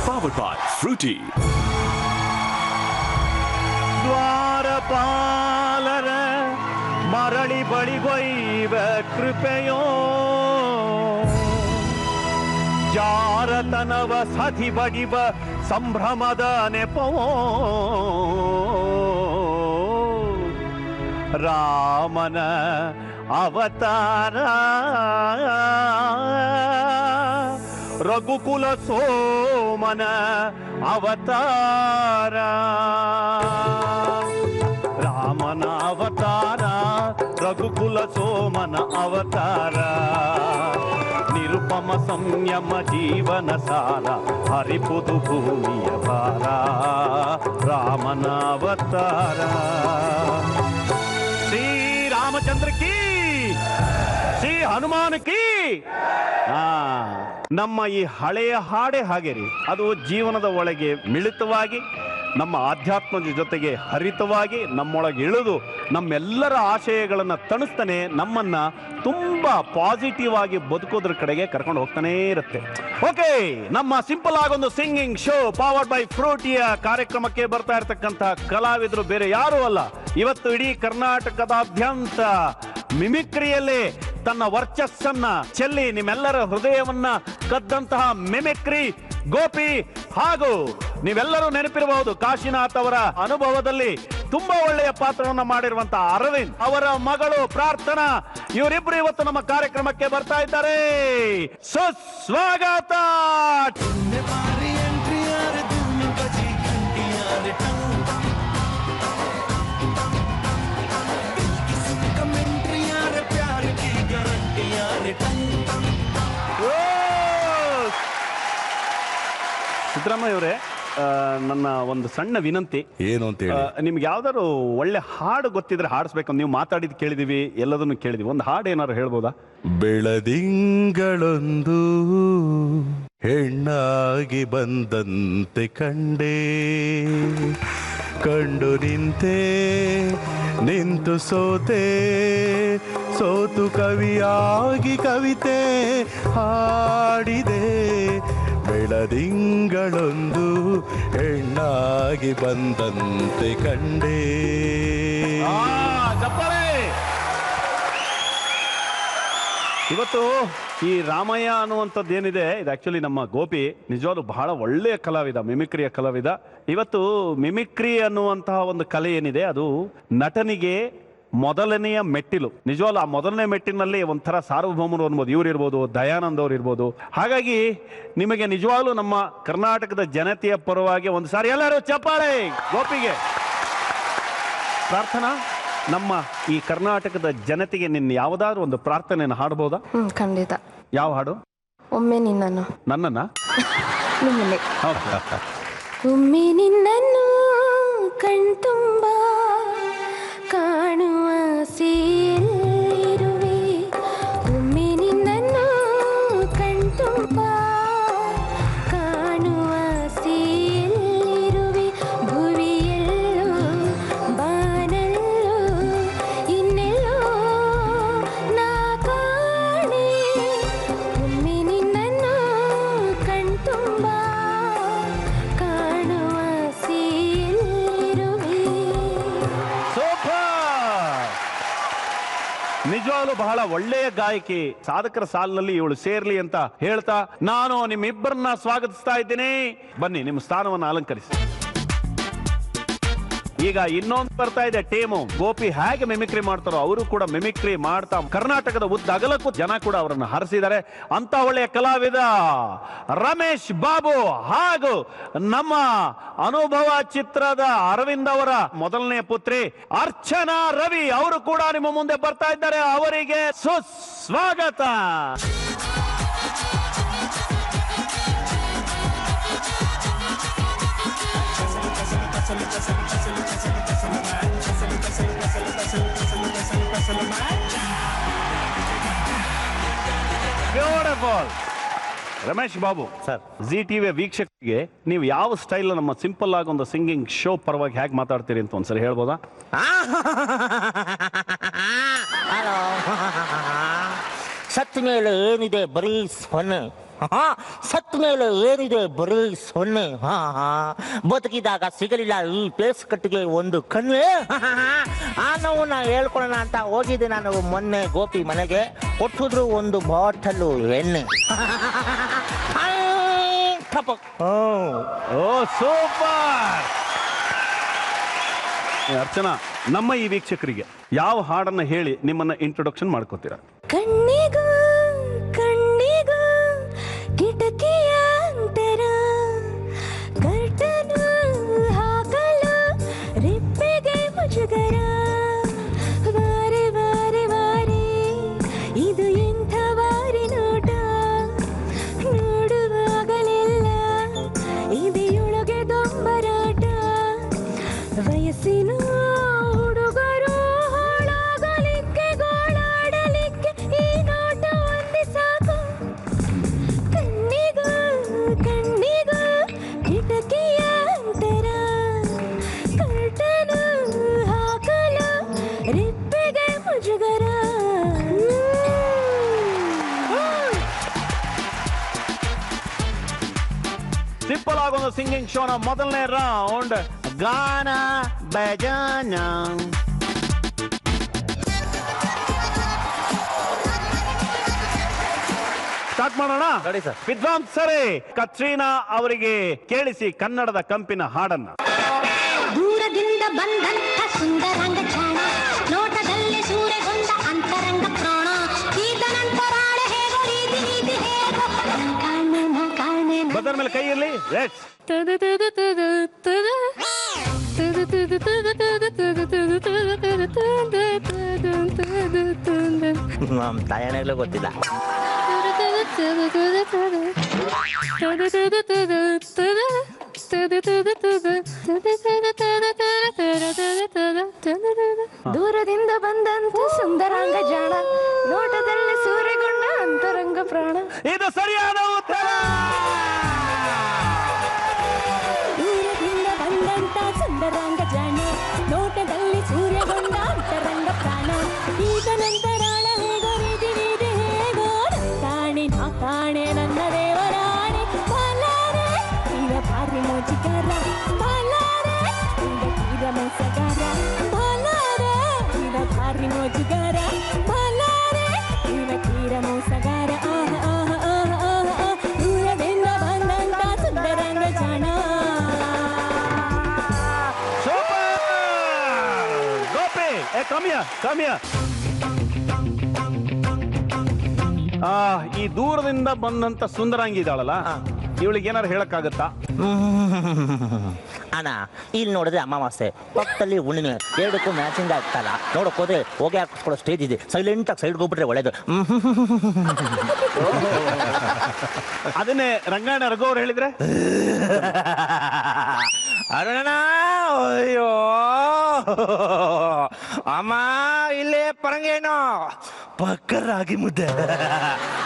Powered by Fruity. ದ್ವಾರಪಾಲರ ಮರಳಿ ಬಳಿಗೊಯ್ವ ಕೃಪೆಯೋ ಜಾರತನವ ಸತಿ ಬಡಿವ ಸಂಭ್ರಮದ ನೆಪವೋ ರಾಮನ ಅವತಾರ ರಘುಕುಲ ಸೋಮನ ಅವತಾರ ರಾಮನ ಅವತಾರ ರಘುಕುಲ ಸೋಮನ ಅವತಾರ ನಿರುಪಮ ಸಂಯಮ ಜೀವನ ಸಾರ ಹರಿಪುದು ಭೂಮಿಯ ಭಾರ ರಾಮನ ಅವತಾರ ಶ್ರೀ ರಾಮಚಂದ್ರ ಕೀ ಶ್ರೀ ಹನುಮಾನ್ ಕೀ ನಮ್ಮ ಈ ಹಳೆಯ ಹಾಡೆ ಹಾಗೆ ರೀ, ಅದು ಜೀವನದ ಒಳಗೆ ಮಿಳಿತವಾಗಿ ನಮ್ಮ ಆಧ್ಯಾತ್ಮದ ಜೊತೆಗೆ ಹರಿತವಾಗಿ ನಮ್ಮೊಳಗೆ ಇಳಿದು ನಮ್ಮೆಲ್ಲರ ಆಶಯಗಳನ್ನು ತಣಿಸ್ತಾನೆ ನಮ್ಮನ್ನ ತುಂಬಾ ಪಾಸಿಟಿವ್ ಆಗಿ ಬದುಕೋದ್ರ ಕಡೆಗೆ ಕರ್ಕೊಂಡು ಹೋಗ್ತಾನೆ ಇರುತ್ತೆ. ಓಕೆ, ನಮ್ಮ ಸಿಂಪಲ್ ಆಗೊಂದು ಸಿಂಗಿಂಗ್ ಶೋ ಪವರ್ಡ್ ಬೈ ಫ್ರೂಟಿಯ ಕಾರ್ಯಕ್ರಮಕ್ಕೆ ಬರ್ತಾ ಇರತಕ್ಕಂತ ಕಲಾವಿದರು ಬೇರೆ ಯಾರು ಅಲ್ಲ, ಇವತ್ತು ಇಡೀ ಕರ್ನಾಟಕದಾದ್ಯಂತ ಮಿಮಿಕ್ರಿಯಲ್ಲೇ ತನ್ನ ವರ್ಚಸ್ಸನ್ನ ಚೆಲ್ಲಿ ನಿಮ್ಮೆಲ್ಲರ ಹೃದಯವನ್ನ ಕದ್ದಂತಹ ಮಿಮಿಕ್ರಿ ಗೋಪಿ ಹಾಗೂ ನೀವೆಲ್ಲರೂ ನೆನಪಿರಬಹುದು ಕಾಶಿನಾಥ್ ಅವರ ಅನುಭವದಲ್ಲಿ ತುಂಬಾ ಒಳ್ಳೆಯ ಪಾತ್ರವನ್ನ ಮಾಡಿರುವಂತಹ ಅರವಿಂದ್ ಅವರ ಮಗಳು ಪ್ರಾರ್ಥನಾ, ಇವರಿಬ್ರು ಇವತ್ತು ನಮ್ಮ ಕಾರ್ಯಕ್ರಮಕ್ಕೆ ಬರ್ತಾ ಇದ್ದಾರೆ. ಸುಸ್ವಾಗತ. ಸಿದ್ದರಾಮಯ್ಯ ಅವರೇ, ನನ್ನ ಒಂದು ಸಣ್ಣ ವಿನಂತಿ ಏನು ಅಂತ ಹೇಳಿ, ನಿಮ್ಗೆ ಯಾವ್ದಾದ್ರು ಒಳ್ಳೆ ಹಾಡು ಗೊತ್ತಿದ್ರೆ ಹಾಡಿಸ್ಬೇಕು. ನೀವು ಮಾತಾಡಿದ್ ಕೇಳಿದೀವಿ, ಎಲ್ಲದನ್ನು ಕೇಳಿದೀವಿ. ಒಂದು ಹಾಡು ಏನಾದ್ರು ಹೇಳ್ಬೋದಾ? ಬೆಳದಿಂಗಳೊಂದು ಹೆಣ್ಣಾಗಿ ಬಂದಂತೆ ಕಂಡೆ, ಕಂಡು ನಿಂತೆ ನಿಂತು ಸೋತೆ, ಸೋತು ಕವಿಯಾಗಿ ಕವಿತೆ ಹಾಡಿದೆ. ಬೆಳದಿಂಗಳೊಂದು ಹೆಣ್ಣಾಗಿ ಬಂದಂತೆ ಕಂಡೆ. ಇವತ್ತು ಈ ರಾಮಯ್ಯ ಅನ್ನುವಂಥದ್ದು ಏನಿದೆ, ಇದು ಆಕ್ಚುಲಿ ನಮ್ಮ ಗೋಪಿ ನಿಜವಾಗ್ಲೂ ಬಹಳ ಒಳ್ಳೆಯ ಕಲಾವಿದ, ಮಿಮಿಕ್ರಿಯ ಕಲಾವಿದ. ಇವತ್ತು ಮಿಮಿಕ್ರಿ ಅನ್ನುವಂತಹ ಒಂದು ಕಲೆ ಏನಿದೆ, ಅದು ನಟನಿಗೆ ಮೊದಲನೆಯ ಮೆಟ್ಟಿಲು. ನಿಜವಾಗ್ಲೂ ಆ ಮೊದಲನೇ ಮೆಟ್ಟಿನಲ್ಲಿ ಒಂಥರ ಸಾರ್ವಭೌಮರು ಅನ್ಬೋದು, ಇವ್ರು ಇರ್ಬೋದು, ದಯಾನಂದ್ ಅವ್ರು ಇರ್ಬೋದು. ಹಾಗಾಗಿ ನಿಮಗೆ ನಿಜವಾಗ್ಲೂ ನಮ್ಮ ಕರ್ನಾಟಕದ ಜನತೆಯ ಪರವಾಗಿ ಒಂದು ಸಾರಿ ಎಲ್ಲರೂ ಚಪ್ಪಾಳೆ ಗೋಪಿಗೆ. ಪ್ರಾರ್ಥನಾ, ನಮ್ಮ ಈ ಕರ್ನಾಟಕದ ಜನತೆಗೆ ನಿನ್ನ ಯಾವುದಾದ್ರು ಒಂದು ಪ್ರಾರ್ಥನೆಯನ್ನು ಹಾಡಬಹುದಾ? ಖಂಡಿತ. ಯಾವ ಹಾಡು? ಒಮ್ಮೆ ನಿನ್ನನ್ನು. ನನ್ನನ್ನ? ನಿಮ್ಮನ್ನೇ. ಒಮ್ಮೆ ನಿನ್ನನ್ನು ಕಣ್ತುಂಬ ಕಾಣುವ ಸೇರಿರುವೆ, ಒಮ್ಮೆ ನಿನ್ನನ್ನು ಕಣ್ತುಂಬ ಕಾಣುವ ಸೇರಿರುವೆ, ಭುವಿಯಲ್ಲೋ ಬಾನಲ್ಲೋ ಇನ್ನೆಲ್ಲೋ ನಾ ಕಾಣೆ, ಒಮ್ಮೆ ನಿನ್ನನ್ನು ಕಣ್ತುಂಬ ಕಾಣುವ ಸೇರಿರುವೆ. ನಿಜವಾಗ್ಲೂ ಬಹಳ ಒಳ್ಳೆಯ ಗಾಯಕಿ, ಸಾಧಕರ ಸಾಲಿನಲ್ಲಿ ಇವಳು ಸೇರ್ಲಿ ಅಂತ ಹೇಳ್ತಾ ನಾನು ನಿಮ್ಮಿಬ್ಬರನ್ನ ಸ್ವಾಗತಿಸ್ತಾ ಇದ್ದೀನಿ. ಬನ್ನಿ, ನಿಮ್ಮ ಸ್ಥಾನವನ್ನು ಅಲಂಕರಿಸಿ. ಈಗ ಇನ್ನೊಂದು ಬರ್ತಾ ಇದೆ ಟೀಮು. ಗೋಪಿ ಹೇಗೆ ಮಿಮಿಕ್ರಿ ಮಾಡ್ತಾರೋ ಅವರು ಕೂಡ ಮಿಮಿಕ್ರಿ ಮಾಡ್ತಾ ಕರ್ನಾಟಕದ ಉದ್ದ ಅಗಲಕ್ಕೂ ಜನ ಕೂಡ ಅವರನ್ನು ಹರಿಸಿದ್ದಾರೆ. ಅಂತ ಒಳ್ಳೆಯ ಕಲಾವಿದ ರಮೇಶ್ ಬಾಬು ಹಾಗೂ ನಮ್ಮ ಅನುಭವ ಚಿತ್ರದ ಅರವಿಂದ್ ಅವರ ಮೊದಲನೇ ಪುತ್ರಿ ಅರ್ಚನಾ ರವಿ ಅವರು ಕೂಡ ನಿಮ್ಮ ಮುಂದೆ ಬರ್ತಾ ಇದ್ದಾರೆ. ಅವರಿಗೆ ಸುಸ್ವಾಗತ. Beautiful. Ramesh Babu sir, G TV ವೀಕ್ಷಕರಿಗೆ ನೀವು ಯಾವ ಸ್ಟೈಲ್ ನಮ್ಮ ಸಿಂಪಲ್ ಆಗಿ ಒಂದು ಸಿಂಗಿಂಗ್ ಶೋ ಪರವಾಗಿ ಹೇಗೆ ಮಾತಾಡ್ತೀರಿ ಅಂತ ಒಂದ್ಸರಿ ಹೇಳ್ಬೋದಾ? ಸತ್ತ ಮೇಲೆ ಏನಿದೆ ಬರೀ ಸೊನ್ನೆ, ಸತ್ತ ಮೇಲೆ ಏನಿದೆ ಬರೀ ಸೊನ್ನೆ. ಬದುಕಿದಾಗ ಸಿಗಲಿಲ್ಲ ಈ ಪೇಸ್ ಕಟ್ಟಿಗೆ ಒಂದು ಕಣ್ಣೆ. ಆ ನೋವನ್ನ ಹೇಳ್ಕೊಳ್ಳೋಣ ಅಂತ ಹೋಗಿದ್ದೆ ನಾನು ಮೊನ್ನೆ ಗೋಪಿ ಮನೆಗೆ. ಕೊಟ್ಟಿದ್ರು ಒಂದು ಬಾಟಲು ಎಣ್ಣೆ. ಓ ಸೂಪರ್. ಅರ್ಚನಾ, ನಮ್ಮ ಈ ವೀಕ್ಷಕರಿಗೆ ಯಾವ ಹಾಡನ್ನ ಹೇಳಿ ನಿಮ್ಮನ್ನ ಇಂಟ್ರೊಡಕ್ಷನ್ ಮಾಡ್ಕೋತೀರಾ? ಕಣ್ಣಿಗೂ ಕಣ್ಣಿಗೂ ಕಿಟಕಿಯ ಅಂತರ, ಕರ್ಟನು ಹಾಕಲು ರಿಪ್ಪೆಗೆ ಮುಜುಗರ. ವಾರೆ ವಾರೆ ವಾರೆ ಇದು ಎಂಥ ವಾರಿ ನೋಟ, ನೋಡುವಾಗಲೆಲ್ಲ ಇದೆಯೊಳಗೆ ದೊಂಬರಾಟ. ವಯಸ್ಸಿನ ಹುಡುಗರು ಹಾಳಾಗಲಿಕ್ಕೆ ಗೋಳಾಡಲಿಕ್ಕೆ ಈ ನೋಟ ಒಂದೇ ಸಾಕು. ಕಣ್ಣಿಗೂ ಕಣ್ಣಿಗೂ ಕಿಟಕಿಯ ಅಂತರ, ಕರ್ಟನು ಹಾಕಲು ರಿಪ್ಪೆಗೆ ಮುಜುಗರ. ಸಿಂಪಲ್ ಆಗೊಂದು ಸಿಂಗಿಂಗ್ ಶೋನ ಮೊದಲನೇ ರೌಂಡ್ ಗಾನ ಬಜಾನ. ಸ್ಟಾರ್ಟ್ ಮಾಡೋಣ. ವಿದ್ವಾಂಸರೇ, ಕತ್ರೀನಾ ಅವರಿಗೆ ಕೇಳಿಸಿ ಕನ್ನಡದ ಕಂಪಿನ ಹಾಡನ್ನ. ದೂರದಿಂದ ಬಂದಂಥ ಸುಂದರಾಂಗ ಚಾಣ, ನೋಟದಲ್ಲಿ ಸೂರೆಗೊಂಡ ಅಂತರಂಗ ಪ್ರಾಣ. ಈತನಂತರಾಳ ಹೇಗೋ ರೀತಿ ನೀತಿ ಹೇಗೋ ಕಾಣೆ. ಬದರ್ ಮೇಲೆ ಕೈ ಇರಲಿ. ರೆಡ್ಸ್. ನಮ್ಮ ತಾಯಣೆಗಳು ಗೊತ್ತಿಲ್ಲ. ದೂರದಿಂದ ಬಂದಂತ ಸುಂದರಾಂಗ ಜಾಣ, ನೋಟದಲ್ಲಿ ಸೂರೆಗೊಂಡ ಅಂತರಂಗ ಪ್ರಾಣ. ಇದು ಸರಿಯಾದ ಉತ್ತರ. ದೂರದಿಂದ ಬಂದಂತ ಸುಂದರಾಂಗ ಜಾಣ, ನೋಟದಲ್ಲಿ ಸೂರ್ಯಗೊಂಡ ಅಂತರಂಗ ಪ್ರಾಣ. ಈಗ ನಂತರಾಳ ಹೇಗೋ ರೀತಿ ನೀತಿ ಹೇಗೋ ಕಾಣೆ ನನ್ನ ದೇವರಾಣಿ. ಬಲಾರೆ ಈಗ ಭಾರಿ ಮೋಜಿಗಾರ, ಬಲಾರೆ ಈಗ ತೀರ ಮೋಸಗಾರ. ಬಲಾರೆ ಈಗ ಭಾರಿ ಮೋಜಿಗಾರ, ಬಲಾರೆ ಈಗ ತೀರ ಮೋಸಗಾರ. ದೂರದಿಂದ ಬಂದಂತ ಸುಂದರಾಂಗ ಜಾಣ. ಗೋಪಿ, ಕಮ್ಯ. ಈ ದೂರದಿಂದ ಬಂದಂತ ಸುಂದರಾಂಗಿ ಇದ್ದಾಳಲ್ಲ, ಇವಳಿಗೆ ಏನಾರು ಹೇಳಕ್ಕಾಗತ್ತಾ? ಅಣ್ಣ, ಇಲ್ಲಿ ನೋಡಿದ್ರೆ ಅಮಾವಾಸ್ಯೆ, ಪಕ್ಕದಲ್ಲಿ ಹುಣ್ಣಿಮೆ, ಎರಡಕ್ಕೂ ಮ್ಯಾಚಿಂಗ್ ಆಗ್ತಲ್ಲ. ನೋಡಕ್ ಹೋದ್ರೆ ಹೋಗಿ ಹಾಕಿಸ್ಕೊಳ್ಳೋ ಸ್ಟೇಜ್ ಇದೆ, ಸೈಲೆಂಟ್ ಆಗಿ ಸೈಡ್ ಹೋಗ್ಬಿಟ್ರೆ ಒಳ್ಳೇದು. ಅದನ್ನೇ ರಂಗಾಯಣ ರಘು ಅವ್ರು ಹೇಳಿದ್ರೆ ಅರುಣ, ಅಯ್ಯೋ ಅಮ್ಮ, ಇಲ್ಲೇ ಪರಂಗೇನು ಪಕ್ಕ ರಾಗಿ ಮುದ್ದೆ.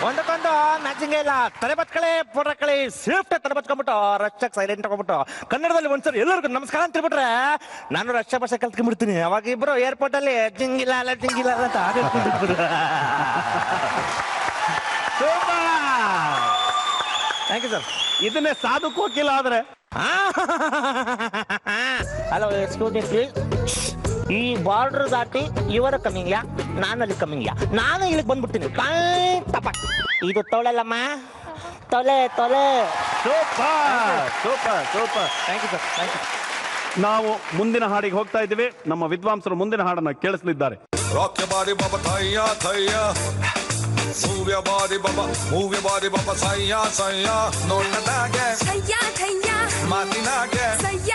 ಒಂದಕ್ಕೊಂದು ಮ್ಯಾಚಿಂಗ್ ಇಲ್ಲ. ತಲೆ ಬತ್ಕಳೆ ಪೊರಕಳಿ ಸೇಫ್ಟ್ ತಲೆ ಬತ್ಕೊಂಡ್ಬಿಟ್ಟು ರಕ್ಷಕ್ ಸೈಲೆಂಟ್ ತಗೊಂಡ್ಬಿಟ್ಟು ಕನ್ನಡದಲ್ಲಿ ಒಂದ್ಸರಿ ಎಲ್ಲರಿಗೂ ನಮಸ್ಕಾರ ಅಂತ ಹೇಳ್ಬಿಟ್ರೆ ನಾನು ರಕ್ಷಾ ಭಾಷೆ ಕಲ್ತ್ಕೊಂಡ್ಬಿಡ್ತೀನಿ. ಅವಾಗ ಇಬ್ರು ಏರ್ಪೋರ್ಟ್ ಅಲ್ಲಿ ಜಿಂಗಿಲ್ಲ ಅಂತ ಆಡಿಟ್ಬಿಟ್ಟು. Thank you sir. ಇದನ್ನೇ ಸಾಧುಕ್ ಹೋಗಿಲ್ಲ ಆದ್ರೆ. Hello, excuse me please. ಈ ಬಾರ್ಡರ್ ದಾಟಿ ಇವರ ಕಮ್ಮಿಂಗ್ಯಾ, ನಾನಲ್ಲಿ ಕಮ್ಮಿಂಗ್ಯಾ, ನಾನು ಇಲ್ಲಿಗೆ ಬಂದ್ಬಿಡ್ತೀನಿ. ತಪ್ಪ, ಇದು ತೊಳೆಲ್ಲಮ್ಮ, ತೊಲೆ. Super. Thank you sir, thank you. ನಾವು ಮುಂದಿನ ಹಾಡಿಗೆ ಹೋಗ್ತಾ ಇದ್ದೀವಿ. ನಮ್ಮ ವಿದ್ವಾಂಸರು ಮುಂದಿನ ಹಾಡನ್ನ ಕೇಳಿಸಲಿದ್ದಾರೆ. Rock your body, baba, thaya. Move your body, baba, thaya. No nadage, ಥಯ್ಯ matinage, ಸಯ್ಯ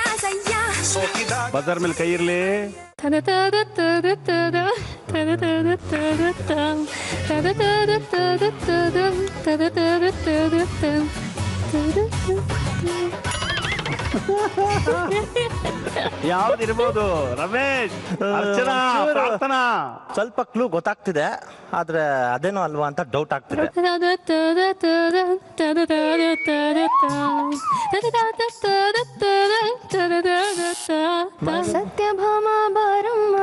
sokidage. Bazaar ಮೇಲೆ ಕೈ ಇರ್ಲಿ. ಯಾವ್ದಿರ್ಬೋದು ರಮೇಶ್, ಅರ್ಚನಾ, ಪ್ರಾರ್ಥನಾ? ಸ್ವಲ್ಪ ಕ್ಲೂ ಗೊತ್ತಾಗ್ತಿದೆ, ಆದ್ರೆ ಅದೇನೋ ಅಲ್ವಾ ಅಂತ ಡೌಟ್ ಆಗ್ತಿದೆ. ಸತ್ಯಭಾಮ ಬಾರಮ್ಮ,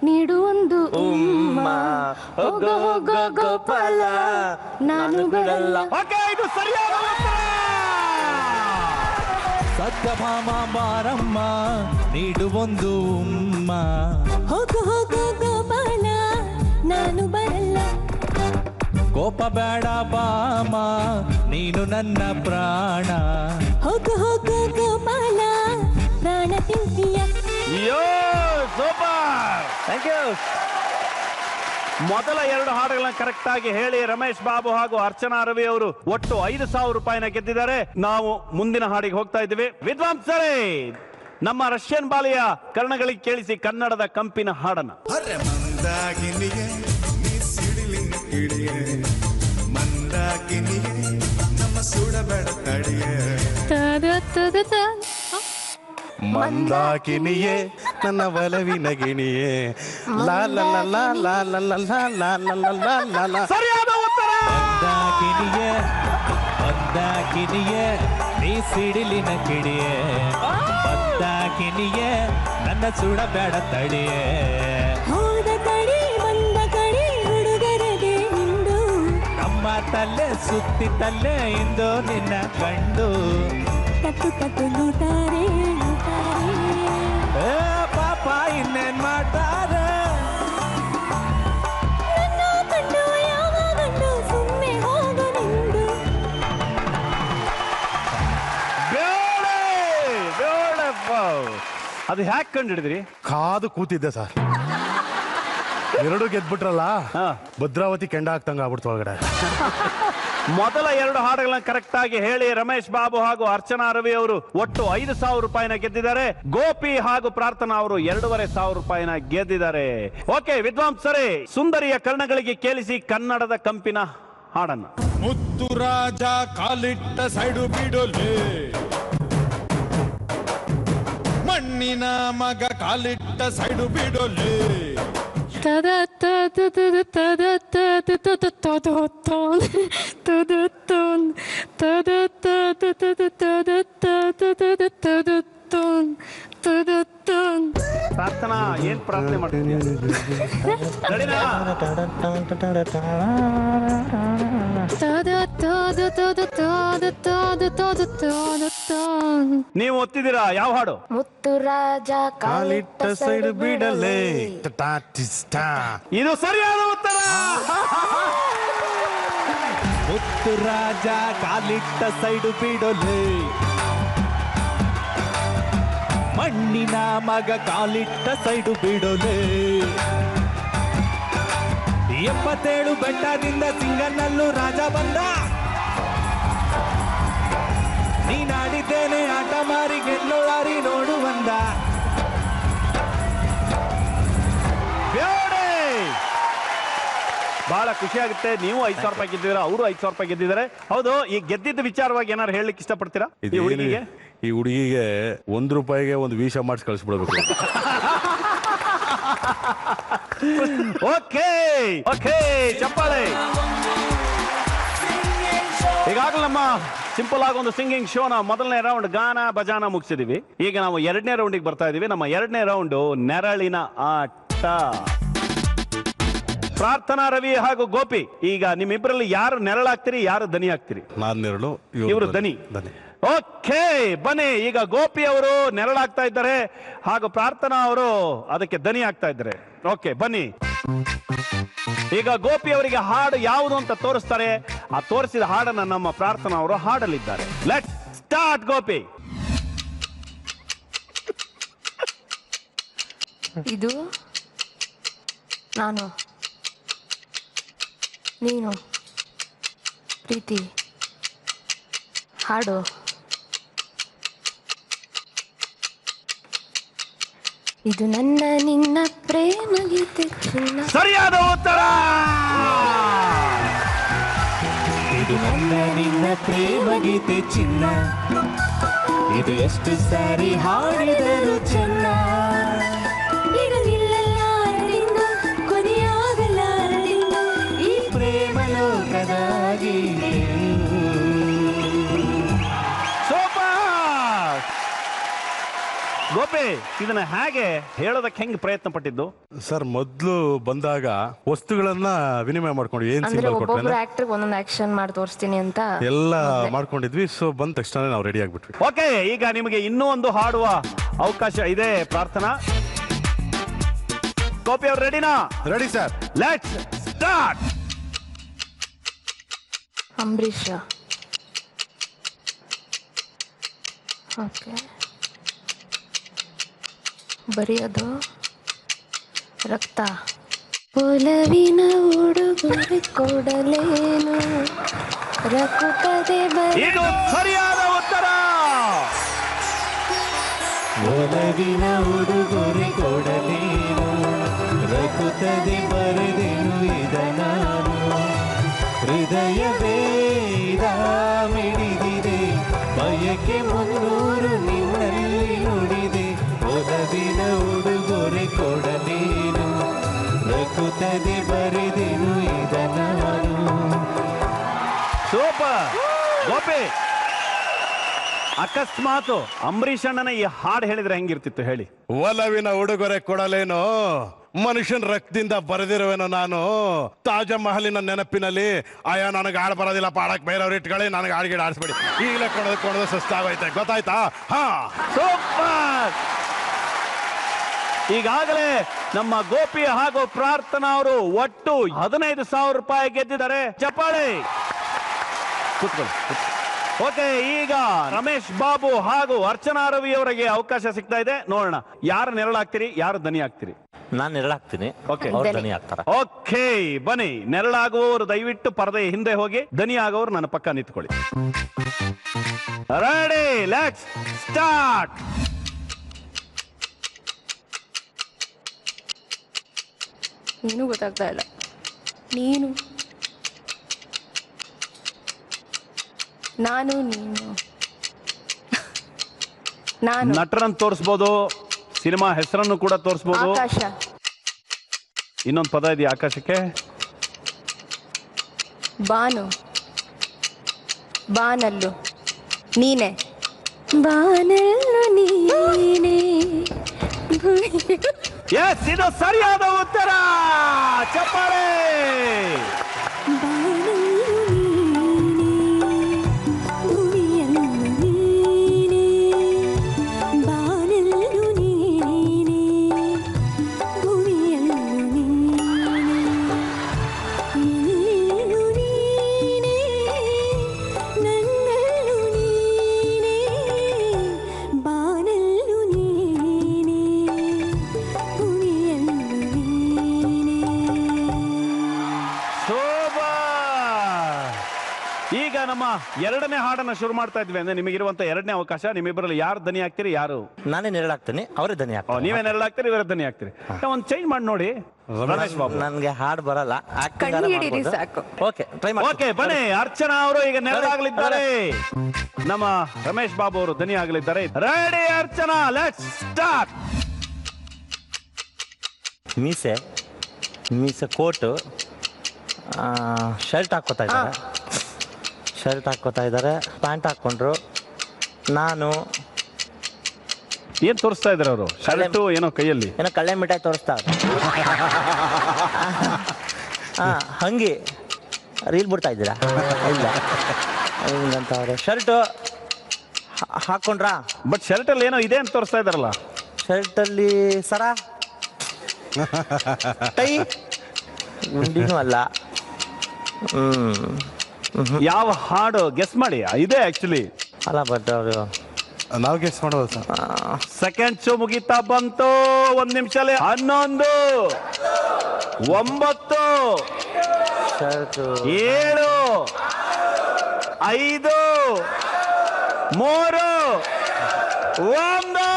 ನೀಡು ಒಂದು ಉಮ್ಮ. ಹೋಗೋ ಹೋಗೋ ಗೋಪಾಲ ನಾನು ಬಿಡಲ್ಲ. ಓಕೆ, ಇದು ಸರಿಯಾದ ಉತ್ತರ. ಸತ್ಯಭಾಮ ಬಾರಮ್ಮ ನೀಡುವೊಂದು ಉಮ್ಮ. ಹೋಗೋ ಹೋಗೋ ಗೋಪಾಲ ನಾನು ಬರಲ್ಲ. ಕೋಪ ಬೇಡ ಬಾಮ ನೀನು ನನ್ನ ಪ್ರಾಣ. ಹೋಗೋ ಹೋಗೋ ಗೋಪಾಲ ಪ್ರಾಣ ತಿಂತೀಯ. ಯೋ ಸೂಪರ್, ಥ್ಯಾಂಕ್ ಯು. ಮೊದಲ 2 ಹಾಡುಗಳನ್ನ ಕರೆಕ್ಟ್ ಆಗಿ ಹೇಳಿ ರಮೇಶ್ ಬಾಬು ಹಾಗೂ ಅರ್ಚನಾ ರವಿ ಅವರು ಒಟ್ಟು 5,000 ರೂಪಾಯಿನ ಗೆದ್ದಿದ್ದಾರೆ. ನಾವು ಮುಂದಿನ ಹಾಡಿಗೆ ಹೋಗ್ತಾ ಇದ್ದೀವಿ. ವಿದ್ವಾಂಸರೇ, ನಮ್ಮ ರಷ್ಯನ್ ಬಾಲಿಯ ಕರ್ಣಗಳಿಗೆ ಕೇಳಿಸಿ ಕನ್ನಡದ ಕಂಪಿನ ಹಾಡನ್ನ. ಮಂದಾಕಿನಿಗೆ ನೀ ಸಿಡಿಲಿನ ಕಿಡಿಯೇ, ಮಂದಾಕಿನಿಗೆ ನಮ್ಮ ಸುಡಬೇಡ ತಡಿಯೇ. ಮಂದಾಕಿನಿಯೇ ನನ್ನ ಒಲವಿನ ಗಿಣಿಯೇ, ಲಾ ಲಾ ಲಾ ಲಾ ಲಾ ಲಾ ಲಾ ಲಾ ಲಾ ಲಾ ಲಾ ಲಾ ಲಾ. ಸರಿಯಾದ ಉತ್ತರ. ಮಂದಾಕಿನಿಯೇ ಮಂದಾಕಿನಿಯೇ ನೀ ಸಿಡಿಲಿನ ಕಿಡಿಯೇ, ಮಂದಾಕಿನಿಯೇ ನನ್ನ ಸುಡಬೇಡ ತಡಿಯೇ. ಹೋದ ಕಡೆ ಬಂದ ಕಡೆ ಹುಡುಗರದೆ ಹಿಂಡು, ನಮ್ಮ ತಲೆ ಸುತ್ತಿತಲ್ಲೇ ಇಂದು ನಿನ್ನ ಕಂಡು. ತತ್ತು ತತ್ತು ನೂತಾರೆ ನೂತಾರೆ. ಏ ಪಾಪ ಇನ್ನೇನ್ ಮಾಡ್ತಾರೆ. ನನ್ನ ಕಂಡು ಯಾವ ಗಂಡು ಸುಮ್ಮನೆ ಹೋಗು ನಿಂದು. ಅದು ಹ್ಯಾಕ್ ಕಂಡು ಹಿಡಿದ್ರಿ? ಕಾದು ಕೂತಿದ್ದೆ ಸರ್. 2 ಗೆದ್ಬಿಟ್ರಲ್ಲ, ಭದ್ರಾವತಿ ಕೆಂಡ ಆಗ್ತಂಗ ಆಗ್ಬಿಡ್ತು ಒಳಗಡೆ. ಮೊದಲ 2 ಹಾಡುಗಳನ್ನ ಕರೆಕ್ಟ್ ಆಗಿ ಹೇಳಿ ರಮೇಶ್ ಬಾಬು ಹಾಗೂ ಅರ್ಚನಾ ರವಿ ಅವರು ಒಟ್ಟು 5,000 ರೂಪಾಯಿನ ಗೆದ್ದಿದ್ದಾರೆ. ಗೋಪಿ ಹಾಗೂ ಪ್ರಾರ್ಥನಾ ಅವರು 2,500 ರೂಪಾಯಿನ ಗೆದ್ದಿದ್ದಾರೆ. ಓಕೆ ವಿದ್ವಾಂಸರೇ, ಸುಂದರಿಯ ಕರ್ಣಗಳಿಗೆ ಕೇಳಿಸಿ ಕನ್ನಡದ ಕಂಪಿನ ಹಾಡನ್ನ. ಮುತ್ತು ರಾಜ ಕಾಲಿಟ್ಟ ಸೈಡು ಬಿಡೋಲೆ, ಮಣ್ಣಿನ ಮಗ ಕಾಲಿಟ್ಟ ಸೈಡು ಬಿಡೋಲೆ. ಪ್ರಾರ್ಥನಾ, ಏನ್ ಪ್ರಾರ್ಥನೆ ಮಾಡ್ತೀನಿ? ನೀವು ಒತ್ತಿದ್ದೀರಾ ಯಾವ ಹಾಡು? ಮುತ್ತು ರಾಜ ಕಾಲಿಟ್ಟ ಸೈಡು ಬಿಡಲೇ. ಇದು ಸರಿಯಾದ ಉತ್ತರ. ಮುತ್ತು ರಾಜ ಕಾಲಿಟ್ಟ ಸೈಡು ಬಿಡೋಲೆ, ಮಣ್ಣಿನ ಮಗ ಕಾಲಿಟ್ಟ ಸೈಡು ಬಿಡೋಲೆ. 77 ಬೆಟ್ಟದಿಂದ ಸಿಂಗನಲ್ಲೂ ರಾಜ ಬಂದ, ನೀನಾಡಿದ್ದೇನೆ ಆಟ ಮಾರಿ ಗೆಲ್ಲೋಳಾರಿ ನೋಡು ಬಂದ. ಬಹಳ ಖುಷಿ ಆಗುತ್ತೆ. ನೀವು 5,000 ರೂಪಾಯಿ ಗೆದ್ದಿದ್ದೀರಾ, ಅವರು 5,000 ರೂಪಾಯಿ ಗೆದ್ದಿದ್ದಾರೆ. ಹೌದು, ಈ ಗೆದ್ದಿದ್ದ ವಿಚಾರವಾಗಿ ಏನಾರು ಹೇಳಲಿಕ್ಕೆ ಇಷ್ಟಪಡ್ತೀರಾ? ಈ ಹುಡುಗಿಗೆ 1 ರೂಪಾಯಿಗೆ ಒಂದು ವೀಸಾ ಮಾಡಿಸಿ ಕಳಿಸ್ಬಿಡ್ಬೇಕು. ಓಕೆ ಓಕೆ, ಚಪ್ಪಾಳೆ. ಈಗಾಗಲೇ ನಮ್ಮ ಸಿಂಪಲ್ ಆಗಿ ಒಂದು ಸಿಂಗಿಂಗ್ ಶೋನ ಮೊದಲನೇ ರೌಂಡ್ ಗಾನ ಬಜಾನ ಮುಗಿಸಿದೀವಿ. ಈಗ ನಾವು 2ನೇ ರೌಂಡಿಗೆ ಬರ್ತಾ ಇದೀವಿ. ನಮ್ಮ 2ನೇ ರೌಂಡು ನೆರಳಿನ ಆಟ. ಪ್ರಾರ್ಥನಾ ರವಿ ಹಾಗೂ ಗೋಪಿ, ಈಗ ನಿಮ್ಮಿಬ್ಬರಲ್ಲಿ ಯಾರು ನೆರಳಾಗ್ತೀರಿ, ಯಾರು ದನಿ ಆಗ್ತೀರಿ? ನಾನು ನೆರಳು, ಇವರು ದನಿ. ಓಕೆ ಬನ್ನಿ. ಈಗ ಗೋಪಿ ಅವರು ನೆರಳಾಗ್ತಾ ಇದ್ದಾರೆ ಹಾಗೂ ಪ್ರಾರ್ಥನಾ ಅವರು ಅದಕ್ಕೆ ದನಿ ಆಗ್ತಾ ಇದ್ದಾರೆ. ಓಕೆ ಬನ್ನಿ. ಈಗ ಗೋಪಿ ಅವರಿಗೆ ಹಾಡು ಯಾವುದು ಅಂತ ತೋರಿಸ್ತಾರೆ. ಆ ತೋರಿಸಿದ ಹಾಡನ್ನ ನಮ್ಮ ಪ್ರಾರ್ಥನಾ ಅವರು ಹಾಡಲಿದ್ದಾರೆ. Let's start. ಗೋಪಿ. ಇದು ನಾನು, ನೀನು, ಪ್ರೀತಿ ಹಾಡು. ಇದು ನನ್ನ ನಿನ್ನ ಪ್ರೇಮ ಗೀತೆ ಚಿನ್ನ. ಸರಿಯಾದ ಉತ್ತರ. ಇದು ನನ್ನ ನಿನ್ನ ಪ್ರೇಮ ಗೀತೆ ಚಿನ್ನ, ಇದು ಎಷ್ಟು ಸಾರಿ ಹಾಡಿದರು ಚೆನ್ನ. ಇರಲಿಲ್ಲಲಾರದಿಂದ ಕೊನೆಯಾಗಲಾರದಿಂದ ಈ ಪ್ರೇಮ ಲೋಕದಾಗಿ. ಸೂಪರ್. ಗೋಪಿ ಇದನ್ನ ಹೇಗೆ ಹೇಳೋದಕ್ಕೆ ಹೆಂಗ್ ಪ್ರಯತ್ನ ಪಟ್ಟಿದ್ದು? ಸರ್ ಮೊದ್ಲು ಬಂದಾಗ ವಸ್ತುಗಳನ್ನ ವಿನಿಮಯ ಮಾಡ್ಕೊಂಡು ಏನ್ ಅಂದ್ರೆ ಸಿಂಬಲ್ ಒಬ್ಬೊಬ್ರು ಕೊಟ್ರೆ ಆಕ್ಟರ್ ಒಂದೊಂದು ಆಕ್ಷನ್ ಮಾಡಿ ತೋರಿಸ್ತೀನಿ ಅಂತ ಎಲ್ಲ ಮಾಡ್ಕೊಂಡಿದ್ವಿ. ಸೊ ಬಂದ ತಕ್ಷಣ ನಾವು ರೆಡಿ ಆಗ್ಬಿಟ್ವಿ. ಓಕೆ, ಈಗ ನಿಮಗೆ ಇನ್ನೂ ಒಂದು ಹಾಡುವ ಅವಕಾಶ ಇದೆ. ಪ್ರಾರ್ಥನಾ, ಗೋಪಿ ಅವ್ರು ರೆಡಿನಾ? Ready sir. Let's start. Ambareesh. Okay, ಬರೀ ಅದು ರಕ್ತ. ಒಲವಿನ ಉಡುಗೊರೆ ಕೊಡಲೇನು ರಕುತದೆ ಇದು ಸರಿಯಾದ ಉತ್ತರ. ಒಲವಿನ ಉಡುಗೊರೆ ಕೊಡಲೇನು ರಕುತದೆ ಬರೆದೆನು ಇದ ನಾನು ಹೃದಯವೇ ಮಿಡಿದಿದೆ ಬಯಕೆ ಮುನ್ನೂರು ನಿನ್ನಲ್ಲಿ ನುಡಿದೆ ಒಲವಿನ ಉಡುಗೊರೆ ಕೊಡಲೇನು ರಕುತದೆ ಬರೆದೆನು ಇದ ನಾನು. ಸೂಪರ್ ಗೋಪಿ. ಅಕಸ್ಮಾತ್ ಅಂಬರೀಷ್ ಅಣ್ಣನ ಈ ಹಾಡು ಹೇಳಿದ್ರೆ ಹೆಂಗಿರ್ತಿತ್ತು ಹೇಳಿ? ಒಲವಿನ ಉಡುಗೊರೆ ಕೊಡಲೇನು ಮನುಷ್ಯನ ರಕ್ತದಿಂದ ಬರೆದಿರುವೆನೋ ನಾನು ತಾಜ ಮಹಲಿನ ನೆನಪಿನಲ್ಲಿ ಆಯಾ ನನಗೆ ಹಾಡು ಬರೋದಿಲ್ಲ ಪಾಡಕ್ ಬೇರೆಯವ್ರು ಇಟ್ಕೊಳ್ಳಿ ನನಗೆ ಹಾಡಿಗೆ ಆಡಿಸ್ಬೇಡಿ ಈಗಲೇ ಕೊಡೋದು ಸುಸ್ತಾಗೋಯ್ತೆ ಗೊತ್ತಾಯ್ತಾ? ಹಾ ಸೂಪರ್. ಈಗಾಗಲೇ ನಮ್ಮ ಗೋಪಿ ಹಾಗೂ ಪ್ರಾರ್ಥನಾ ಅವರು ಒಟ್ಟು 15,000 ರೂಪಾಯಿ ಗೆದ್ದಿದ್ದಾರೆ. ಚಪ್ಪಾಳೆ. ಕೂತ್ಕೊಳ್ಳಿ. ಓಕೆ, ಈಗ ರಮೇಶ್ ಬಾಬು ಹಾಗೂ ಅರ್ಚನಾ ರವಿ ಅವರಿಗೆ ಅವಕಾಶ ಸಿಗ್ತಾ ಇದೆ. ನೋಡೋಣ ಯಾರು ನೆರಳಾಗ್ತೀರಿ, ಯಾರು ದನಿ ಆಗ್ತೀರಿ. ನಾನು ನೆರಳಾಗ್ತೀನಿ, ಓಕೆ ಅವ್ರು ದನಿ ಆಗ್ತಾರ. ಓಕೆ ಬನ್ನಿ. ನೆರಳಾಗುವವರು ದಯವಿಟ್ಟು ಪರದೆ ಹಿಂದೆ ಹೋಗಿ, ದನಿ ಆಗುವವರು ನನ್ನ ಪಕ್ಕ ನಿಂತ್ಕೊಳ್ಳಿ. Ready, let's start. ಏನು ಗೊತ್ತಾಗ್ತಾ ಇಲ್ಲ. ನೀನು, ನಾನು, ನೀನು, ನಾನು. ನಟರನ್ನು ತೋರಿಸ್ಬೋದು, ಸಿನಿಮಾ ಹೆಸರನ್ನು ಕೂಡ ತೋರಿಸ್ಬೋದು. ಆಕಾಶ. ಇನ್ನೊಂದು ಪದ ಇದೆಯಾ ಆಕಾಶಕ್ಕೆ? ಬಾನು. ಬಾನಲ್ಲು ನೀನೆ. ಬಾನಲ್ಲು ನೀನೆ. ಎಸ್, ಇದು ಸರಿಯಾದ ಉತ್ತರ. ಚಪ್ಪಾಳೆ. ಈಗ ನಮ್ಮ ಎರಡನೇ ಹಾಡನ್ನ ಶುರು ಮಾಡ್ತಾ ಇದ್ವಿ. ಅಂದ್ರೆ ನಿಮಗಿರುವಂತ ಎರಡನೇ ಅವಕಾಶ. ನಿಮ್ಮಿಬ್ಬರಲ್ಲಿ ಯಾರು ದನಿ ಆಗ್ತೀರಿ, ಯಾರು? ನಾನೇ ನೆರಳಾಗ್ತೀನಿ, ಅವರೇ ದನಿ ಆಗ್ತಾರೆ. ನೀವೇ ನೆರಳಾಗ್ತೀರಿ, ಇವರೇ ದನಿ ಆಗ್ತೀರಿ. ಒಂದು ಚೇಂಜ್ ಮಾಡಿ ನೋಡಿ ರಮೇಶ್ ಬಾಬು. ನನ್ಗೆ ಹಾಡು ಬರಲ್ಲ, ಕಣ್ಣು ಹಿಡೀರಿ ಸಾಕು. ಓಕೆ, ಟ್ರೈ ಮಾಡಿ. ಓಕೆ ಬನ್ನಿ. ಅರ್ಚನಾ ಅವರು ಈಗ ನೆರಳಾಗಲಿದ್ದಾರೆ, ನಮ್ಮ ರಮೇಶ್ ಬಾಬು ಅವರು ದನಿ ಆಗಲಿದ್ದಾರೆ. Ready Archana, let's start. ಮೀಸೆ ಕೋಟು, ಶರ್ಟ್ ಹಾಕೋತಾ ಇದ್ದಾರೆ, ಪ್ಯಾಂಟ್ ಹಾಕೊಂಡ್ರು. ನಾನು ಏನ್ ತೋರಿಸ್ತಾ ಇದ್ದಾರೆ ಅವರು? ಶರ್ಟು ಏನೋ ಕೈಯಲ್ಲಿ ಏನೋ ಕಳ್ಳೆ ಮಿಠಾಯಿ ತೋರಿಸ್ತಾ ಹಂಗೆ ರೀಲ್ ಬಿಡ್ತಾ ಇದ್ದೀರಾ? ಇಲ್ಲ, ಹಿಂಗಂತ ಅವ್ರೆ. ಶರ್ಟು ಹಾಕೊಂಡ್ರಾ? ಬಟ್ ಶರ್ಟ್ ಅಲ್ಲಿ ಏನೋ ಇದೆ ಅಂತ ತೋರಿಸ್ತಾ ಇದಾರಲ್ಲ. ಶರ್ಟಲ್ಲಿ ಸರ, ಟೈ, ಗುಂಡಿನೂ ಅಲ್ಲ. ಯಾವ ಹಾಡು ಗೆಸ್ ಮಾಡಿ? ಇದೆ ಆಕ್ಚುಲಿ ಅಲ್ಲ, ಬಟ್ ಅವರು ನಾವು ಗೆಸ್ ಮಾಡೋದು ಸರ್. ಸೆಕೆಂಡ್ಸ್ ಮುಗಿತಾ ಬಂತು. 1 ನಿಮಿಷದಲ್ಲಿ 11, 9, ಶರ್ಟ್ 7, 5, 3, 1.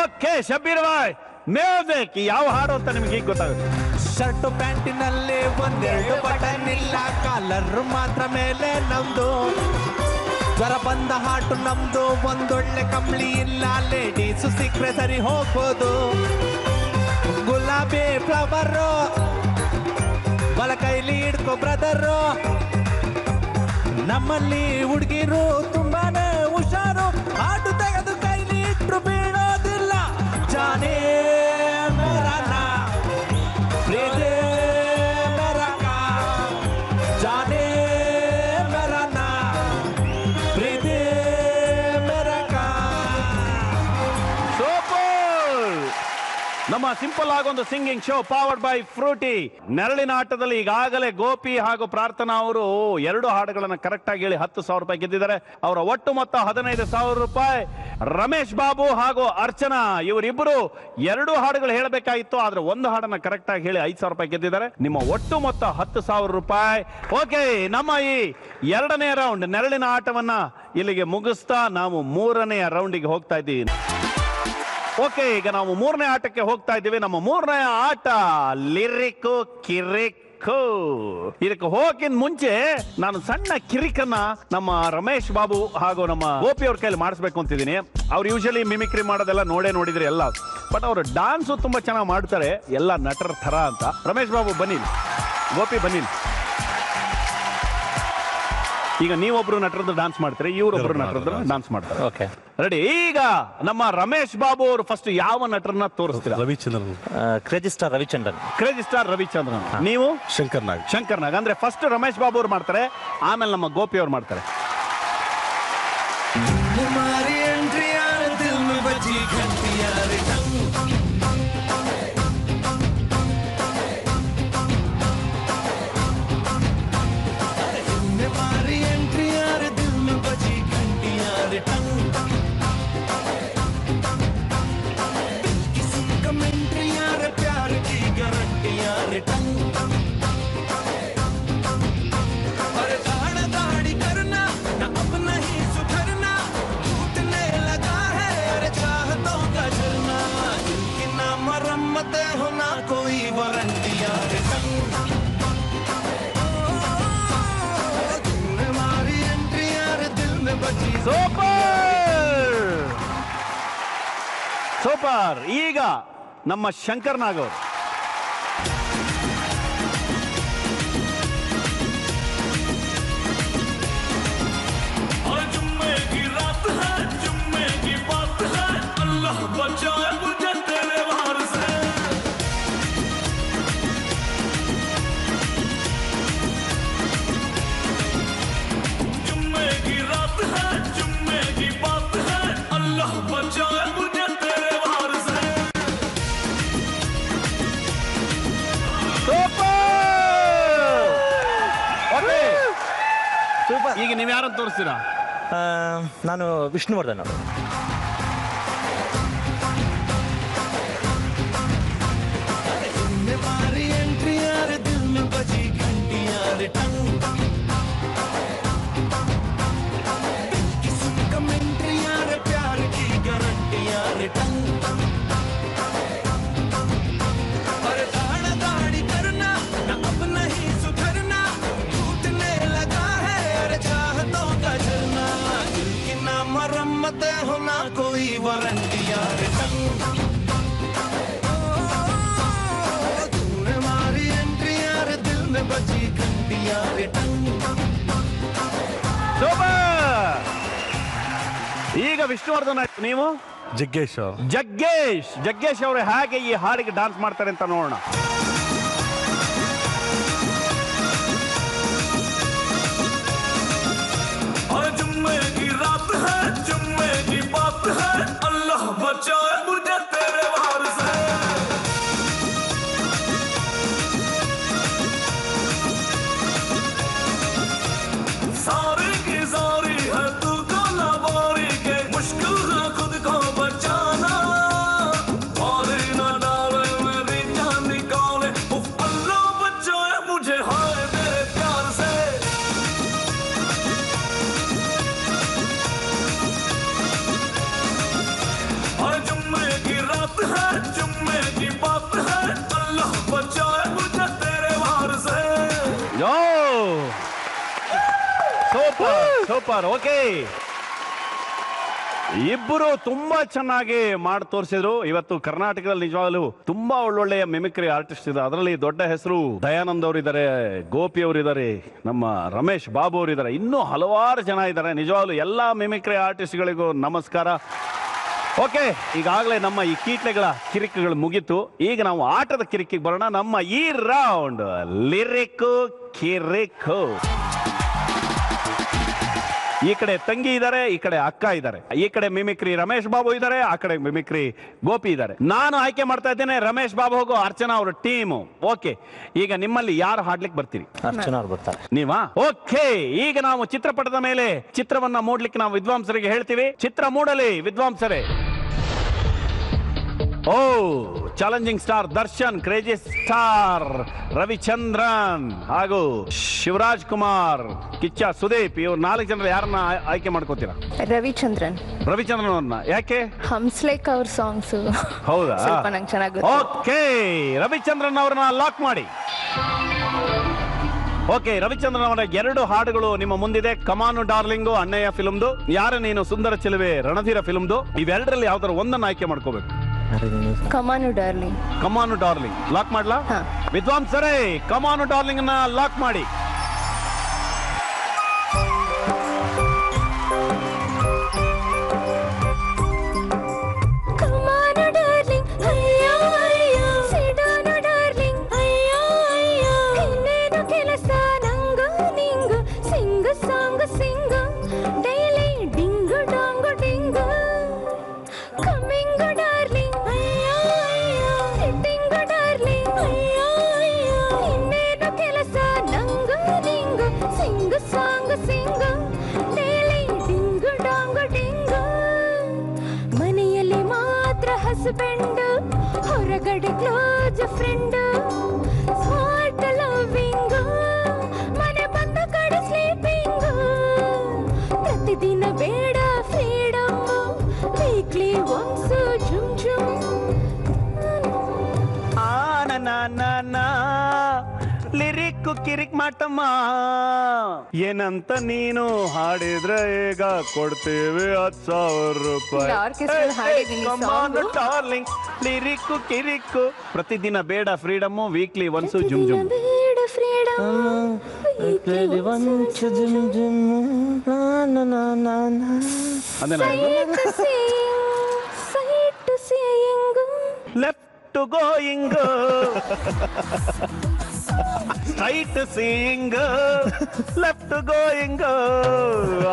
ಓಕೆ ಶಬೀರ್ ಬಾಯ್, ಮ್ಯೂಸಿಕ್. ಯಾವ ಹಾಡು ಅಂತ ನಿಮ್ಗೆ ಈಗ ಗೊತ್ತಾಗುತ್ತೆ? ಶರ್ಟು ಪ್ಯಾಂಟಿನಲ್ಲಿ ಒಂದೆರಡು ಬಟನ್ ಇಲ್ಲ, ಕಾಲರ್ ಮಾತ್ರ ಮೇಲೆ ನಮ್ದು. ಜ್ವರ ಬಂದ ಹಾಟು ನಮ್ದು, ಒಂದೊಳ್ಳೆ ಕಂಬಳಿ ಇಲ್ಲ, ಲೇಡೀಸು ಸಿಕ್ಕರೆ ಸರಿ ಹೋಗ್ಬೋದು. ಗುಲಾಬಿ ಫ್ಲವರು ಬಲ ಕೈಲಿ ಹಿಡ್ಕೊ ಬ್ರದರು, ನಮ್ಮಲ್ಲಿ ಹುಡುಗಿರು ತುಂಬಾನೇ ಹುಷಾರು. ಹಾಟು ತೆಗೆದು ಕೈ ನಮ್ಮ ಸಿಂಪಲ್ ಆಗೊಂದು singing show powered by Frooti. ನೆರಳಿನ ಆಟದಲ್ಲಿ ಈಗಾಗಲೇ ಗೋಪಿ ಹಾಗೂ ಪ್ರಾರ್ಥನಾ ಅವರು 2 ಹಾಡುಗಳನ್ನ ಕರೆಕ್ಟ್ ಆಗಿ ಹೇಳಿ 10,000 ರೂಪಾಯಿ ಗೆದ್ದಿದ್ದಾರೆ. ಅವರ ಒಟ್ಟು ಮೊತ್ತ 15,000 ರೂಪಾಯಿ. ರಮೇಶ್ ಬಾಬು ಹಾಗೂ ಅರ್ಚನಾ ಇವರಿಬ್ಬರು 2 ಹಾಡುಗಳು ಹೇಳಬೇಕಾಗಿತ್ತು, ಆದ್ರೆ 1 ಹಾಡನ್ನ ಕರೆಕ್ಟ್ ಆಗಿ ಹೇಳಿ 5,000 ರೂಪಾಯಿ ಗೆದ್ದಿದ್ದಾರೆ. ನಿಮ್ಮ ಒಟ್ಟು ಮೊತ್ತ 10,000 ರೂಪಾಯಿ. ಓಕೆ, ನಮ್ಮ ಈ 2ನೇ ರೌಂಡ್ ನೆರಳಿನ ಆಟವನ್ನ ಇಲ್ಲಿಗೆ ಮುಗಿಸ್ತಾ ನಾವು 3ನೇ ರೌಂಡಿಗೆ ಹೋಗ್ತಾ ಇದ್ದೀವಿ. ಓಕೆ, ಈಗ ನಾವು 3ನೇ ಆಟಕ್ಕೆ ಹೋಗ್ತಾ ಇದ್ದೀವಿ. ನಮ್ಮ 3ನೇ ಆಟ ಲಿರಿಕ್ ಕಿರಿಕ್. ಇದಕ್ಕೆ ಹೋಗಿನ ಮುಂಚೆ ನಾನು ಸಣ್ಣ ಕಿರಿಕನ್ನ ನಮ್ಮ ರಮೇಶ್ ಬಾಬು ಹಾಗೂ ನಮ್ಮ ಗೋಪಿ ಅವ್ರ ಕೈಲಿ ಮಾಡಿಸ್ಬೇಕು ಅಂತಿದ್ದೀನಿ. ಅವ್ರು ಯೂಶಲಿ ಮಿಮಿಕ್ರಿ ಮಾಡೋದೆಲ್ಲ ನೋಡಿದ್ರಿ ಎಲ್ಲ, ಬಟ್ ಅವರು ಡಾನ್ಸ್ ತುಂಬಾ ಚೆನ್ನಾಗಿ ಮಾಡ್ತಾರೆ, ಎಲ್ಲ ನಟರ ತರ ಅಂತ. ರಮೇಶ್ ಬಾಬು ಬನ್ನಿ, ಗೋಪಿ ಬನ್ನಿ. ಈಗ ನೀವೊಬ್ರು ನಟರದ್ದು ಡಾನ್ಸ್ ಮಾಡ್ತಾರೆ, ಇವರೊಬ್ರು ನಟರದ್ದು ಡಾನ್ಸ್ ಮಾಡ್ತಾರೆ. Okay, ready. ಈಗ ನಮ್ಮ ರಮೇಶ್ ಬಾಬು ಅವರು ಫಸ್ಟ್ ಯಾವ ನಟರನ್ನ ತೋರಿಸ್ತೀರಾ? Ravichandran. Crazy star Ravichandran. Crazy star Ravichandran. ನೀವು? ಶಂಕರ್ ನಾಗ್. ಶಂಕರ್ ನಾಗ್. ಅಂದ್ರೆ ಫಸ್ಟ್ ರಮೇಶ್ ಬಾಬು ಅವ್ರು ಮಾಡ್ತಾರೆ, ಆಮೇಲೆ ನಮ್ಮ ಗೋಪಿ ಅವ್ರು ಮಾಡ್ತಾರೆ. ಸೂಪರ್. ಈಗ ನಮ್ಮ ಶಂಕರ್ ನಾಗ್ ಅವರು. ಈಗ ನೀವು ಯಾರನ್ನು ತೋರಿಸ್ತೀರಾ? ನಾನು ವಿಷ್ಣುವರ್ಧನ್ ಅವರು. ಈಗ ವಿಷ್ಣುವರ್ಧನ್ ಆಯ್ತು, ನೀವು? ಜಗ್ಗೇಶ್. ಜಗ್ಗೇಶ್ ಅವರು ಹೇಗೆ ಈ ಹಾಡಿಗೆ ಡಾನ್ಸ್ ಮಾಡ್ತಾರೆ ಅಂತ ನೋಡೋಣ. जुम्मे की रात है, जुम्मे की बात है, अल्लाह बचाए मुझे तेरे वार से। सारी की सारी है तू काला बारी के, मुश्किल है खुद को बचाना, मारे ना डाले मेरी जान निकाले, उफ अल्लाह बचाए मुझे हाय तेरे प्यार से। जुम्मे की बात है, अल्लाह बचाए मुझे तेरे वार से। ಸೂಪರ್. ಓಕೆ, ಇಬ್ಬರು ತುಂಬಾ ಚೆನ್ನಾಗಿ ಮಾಡಿ ತೋರಿಸಿದ್ರು. ಇವತ್ತು ಕರ್ನಾಟಕದಲ್ಲಿ ನಿಜವಾಗ್ಲೂ ತುಂಬಾ ಒಳ್ಳೊಳ್ಳೆಯ ಮಿಮಿಕ್ರಿ ಆರ್ಟಿಸ್ಟ್ ಇದೆ. ಅದರಲ್ಲಿ ದೊಡ್ಡ ಹೆಸರು ದಯಾನಂದ್ ಅವರಿದ್ದಾರೆ, ಗೋಪಿ ಅವರಿದ್ದಾರೆ, ನಮ್ಮ ರಮೇಶ್ ಬಾಬು ಅವರಿದ್ದಾರೆ, ಇನ್ನೂ ಹಲವಾರು ಜನ ಇದ್ದಾರೆ. ನಿಜವಾಗ್ಲೂ ಎಲ್ಲಾ ಮಿಮಿಕ್ರಿ ಆರ್ಟಿಸ್ಟ್ಗಳಿಗೂ ನಮಸ್ಕಾರ. ಓಕೆ, ಈಗಾಗಲೇ ನಮ್ಮ ಈ ಕೀಟ್ಲೆಗಳ ಕಿರಿಕುಗಳು ಮುಗಿತು. ಈಗ ನಾವು ಆಟದ ಕಿರಿಕಿಗೆ ಬರೋಣ. ನಮ್ಮ ಈ ರೌಂಡ್ ಲಿರಿಕ್ ಕಿರಿಕ್. ಈ ಕಡೆ ತಂಗಿ ಇದ್ದಾರೆ, ಈ ಕಡೆ ಅಕ್ಕ ಇದ್ದಾರೆ, ಈ ಕಡೆ ಮಿಮಿಕ್ರಿ ರಮೇಶ್ ಬಾಬು ಇದ್ದಾರೆ, ಆ ಕಡೆ ಮಿಮಿಕ್ರಿ ಗೋಪಿ ಇದ್ದಾರೆ. ನಾನು ಆಯ್ಕೆ ಮಾಡ್ತಾ ಇದ್ದೇನೆ ರಮೇಶ್ ಬಾಬು ಹೋಗೋ ಅರ್ಚನಾ ಅವರ ಟೀಮು. ಓಕೆ, ಈಗ ನಿಮ್ಮಲ್ಲಿ ಯಾರು ಹಾಡ್ಲಿಕ್ಕೆ ಬರ್ತೀರಿ? ಅರ್ಚನಾ ಅವ್ರು ಬರ್ತಾರೆ. ನೀವಾ? ಓಕೆ, ಈಗ ನಾವು ಚಿತ್ರಪಟದ ಮೇಲೆ ಚಿತ್ರವನ್ನ ಮೂಡ್ಲಿಕ್ಕೆ ನಾವು ವಿದ್ವಾಂಸರಿಗೆ ಹೇಳ್ತೀವಿ. ಚಿತ್ರ ಮೂಡಲಿ ವಿದ್ವಾಂಸರೇ. ಓ, challenging star Darshan, crazy star Ravichandran ಹಾಗೂ ಶಿವರಾಜ್ ಕುಮಾರ್, ಕಿಚ್ಚ ಸುದೀಪ್, ಇವ್ರು 4 ಜನರು ಯಾರನ್ನ ಆಯ್ಕೆ ಮಾಡ್ಕೋತೀರಾ? ರವಿಚಂದ್ರನ್. ರವಿಚಂದ್ರನ್ ಅವ್ರನ್ನ ಯಾಕೆ? ಹಂಸ್ಲೇಕ್ ಅವ್ರ ಸಾಂಗ್ಸ್ ಹೌದಾ? ಸ್ವಲ್ಪ ನಂಗೆ ಚೆನ್ನಾಗಿ. ಓಕೆ, ರವಿಚಂದ್ರನ್ ಅವ್ರನ್ನ ಲಾಕ್ ಮಾಡಿ. ಓಕೆ, ರವಿಚಂದ್ರನ್ ಅವರ 2 ಹಾಡುಗಳು ನಿಮ್ಮ ಮುಂದಿದೆ. ಕಮಾನು ಡಾರ್ಲಿಂಗು ಅಣ್ಣಯ್ಯ ಫಿಲ್ಮ್ದು, ಯಾರ ನೀನು ಸುಂದರ ಚೆಲುವೆ ರಣಧೀರ ಫಿಲ್ಮ್ದು. ಇವೆರಡರಲ್ಲಿ ಯಾವ್ದಾರು ಒಂದನ್ನು ಆಯ್ಕೆ ಮಾಡ್ಕೋಬೇಕು. ಕಮಾನು ಡಾರ್ಲಿಂಗ್. ಕಮಾನು ಡಾರ್ಲಿಂಗ್ ಲಾಕ್ ಮಾಡ್ಲಾ? ವಿದ್ವಾಂಸರೇ, ಕಮಾನು ಡಾರ್ಲಿಂಗ್ ಅನ್ನ ಲಾಕ್ ಮಾಡಿ. ಹೊರಗಡೆ ಕ್ಲೋಸ್ ಫ್ರೆಂಡ್, ಸ್ಮಾರ್ಟ್ ಲವಿಂಗ್, ಮನೆ ಬಂದ ಕಡೆ ಸ್ಲೀಪಿಂಗ್, ಪ್ರತಿದಿನ ಬೇಡ ಫ್ರೀಡಮ್, ವೀಕ್ಲಿ ಒನ್ಸ್ ಜುಮ್ ಜುಮ್. ಲಿರಿಕ್ ಕಿರಿಕ್ ಮಾಟಮ್ಮ ಏನಂತ ನೀನು ಹಾಡಿದ್ರೆ ಈಗ ಕೊಡ್ತೇವೆ 10,000 ರೂಪಾಯಿ. ಡಾರ್ಲಿಂಗ್, ಲಿರಿಕ್ ಕಿರಿಕ್, ಪ್ರತಿದಿನ ಬೇಡ ಫ್ರೀಡಮ್, ವೀಕ್ಲಿ ಒನ್ಸ್ ಜುಮ್ ಜುಮ್. ಬೇಡ freedom, left to going, straight seeing, left going.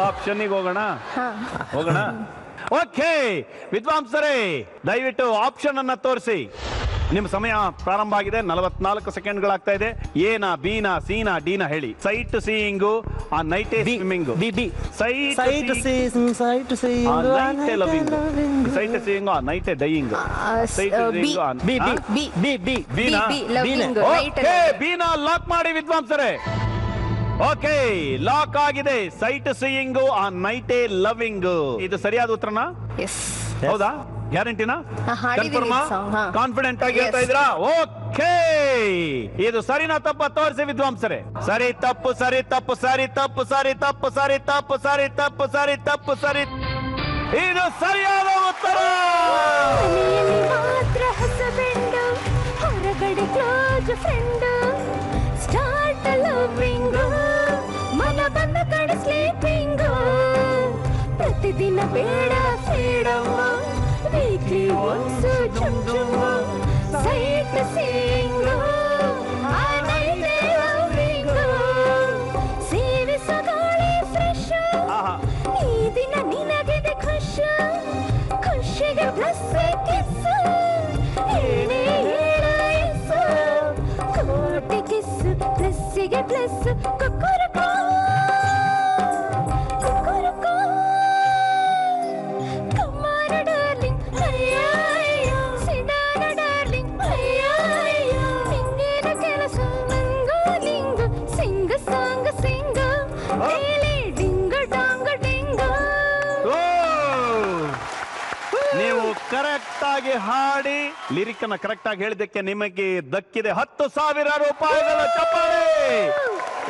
ಆಪ್ಷನ್ನಿಗೆ ಹೋಗೋಣ. ಓಕೆ ವಿದ್ವಾಂಸರೇ, ದಯವಿಟ್ಟು ಆಪ್ಷನ್ ಅನ್ನ ತೋರಿಸಿ. ನಿಮ್ಮ ಸಮಯ ಪ್ರಾರಂಭ ಆಗಿದೆ. 44 ಸೆಕೆಂಡ್ಗಳಾಗ್ತಾ ಇದೆ. ಎನಾ, ಬಿನಾ, ಸಿನಾ, ಡಿನಾ ಹೇಳಿ. ಸೈಟ್ ಸೀಯಿಂಗು, ಆ night swimming, site seeing, site seeing, ಆ ನೈಟ್ ಡೈಯಿಂಗ್, ಬಿನಾ ಲಾಕ್ ಮಾಡಿ ವಿದ್ವಾಂಸರೇ. ಓಕೆ, ಲಾಕ್ ಆಗಿದೆ. ಸೈಟ್ ಸೀಯಿಂಗ್, ಆ ನೈಟ್ ಲವಿಂಗ್. ಇದು ಸರಿಯಾದ ಉತ್ತರನಾ? ಹೌದಾ? ಗ್ಯಾರಂಟಿನಾ? ಕಾನ್ಫಿಡೆಂಟ್ ಆಗಿ ಹೇಳ್ತಾ ಇದ್ದೀರಾ? ಓಕೆ, ಇದು ಸರಿನಾ ತಪ್ಪ ತೋರಿಸಿ ವಿದ್ವಾಂಸರೇ. ಸರಿ ತಪ್ಪು, ಸರಿ ತಪ್ಪು, ಸರಿ ತಪ್ಪು, ಸರಿ ತಪ್ಪು, ಸರಿ ತಪ್ಪು, ಸರಿ ತಪ್ಪು, ಸರಿ ತಪ್ಪು, ಸರಿ. ಇದು ಸರಿಯಾದ ಉತ್ತರ. ಹೊರಗಡೆ ಕ್ಲೋಸ್ ಫ್ರೆಂಡ್, ಸ್ಟಾರ್ಟ್ ಲವಿಂಗ್, ಮನ ಬಂದ ಕಡೆ ಸ್ಲೀಪಿಂಗ್, ಪ್ರತಿದಿನ ಬೇಡ ಫ್ರೀಡಮ್, ವೀಕ್ಲಿ ಒನ್ಸ್ ಜುಮ್ ಜುಮ್, ಸೈಟ್ ಸೀಯಿಂಗ್, ಆ ನೈಟ್ ಲವಿಂಗ್, ಸೇವಿಸೋ ಗಾಳಿ ಫ್ರೆಶ್, ಈ ದಿನ ನಿನಗಿದೆ ಖುಷ್, ಖುಷಿಗೆ ಪ್ಲಸ್ ಕಿಸ್, ಏನೇ ಹೇಳೈಸ್, ಕೋಟಿ ಕಿಸ್, ಪ್ಲಸ್ಸಿಗೆ ಪ್ಲಸ್, ಕುಕ್ಕುರುಕೋ ಕುಕ್ಕುರುಕೋ. ಕಮ್ಮಾನ ಡಾರ್ಲಿಂಗ್, ಅಯ್ಯೋ ಅಯ್ಯೋ, ಸಿಡಾನ ಡಾರ್ಲಿಂಗ್, ಅಯ್ಯೋ ಅಯ್ಯೋ, ನಿಂಗೇನ ಕೆಲಸ, ನಂಗೋ ನಿಂಗು, ಸಿಂಗ ಸಾಂಗ್ ಸಿಂಗ, ಡೇಲಿ ಡಿಂಗ ಡಾಂಗ ಡಿಂಗ. ನೀವು ಕರೆಕ್ಟ್ ಆಗಿ ಹಾಡಿ ಲಿರಿಕ್ ಅನ್ನ ಕರೆಕ್ಟ್ ಆಗಿ ಹೇಳಿದ್ದಕ್ಕೆ ನಿಮಗೆ ದಕ್ಕಿದೆ 10,000 ರೂಪಾಯಿಗಳ ಚಪ್ಪಾಳೆ.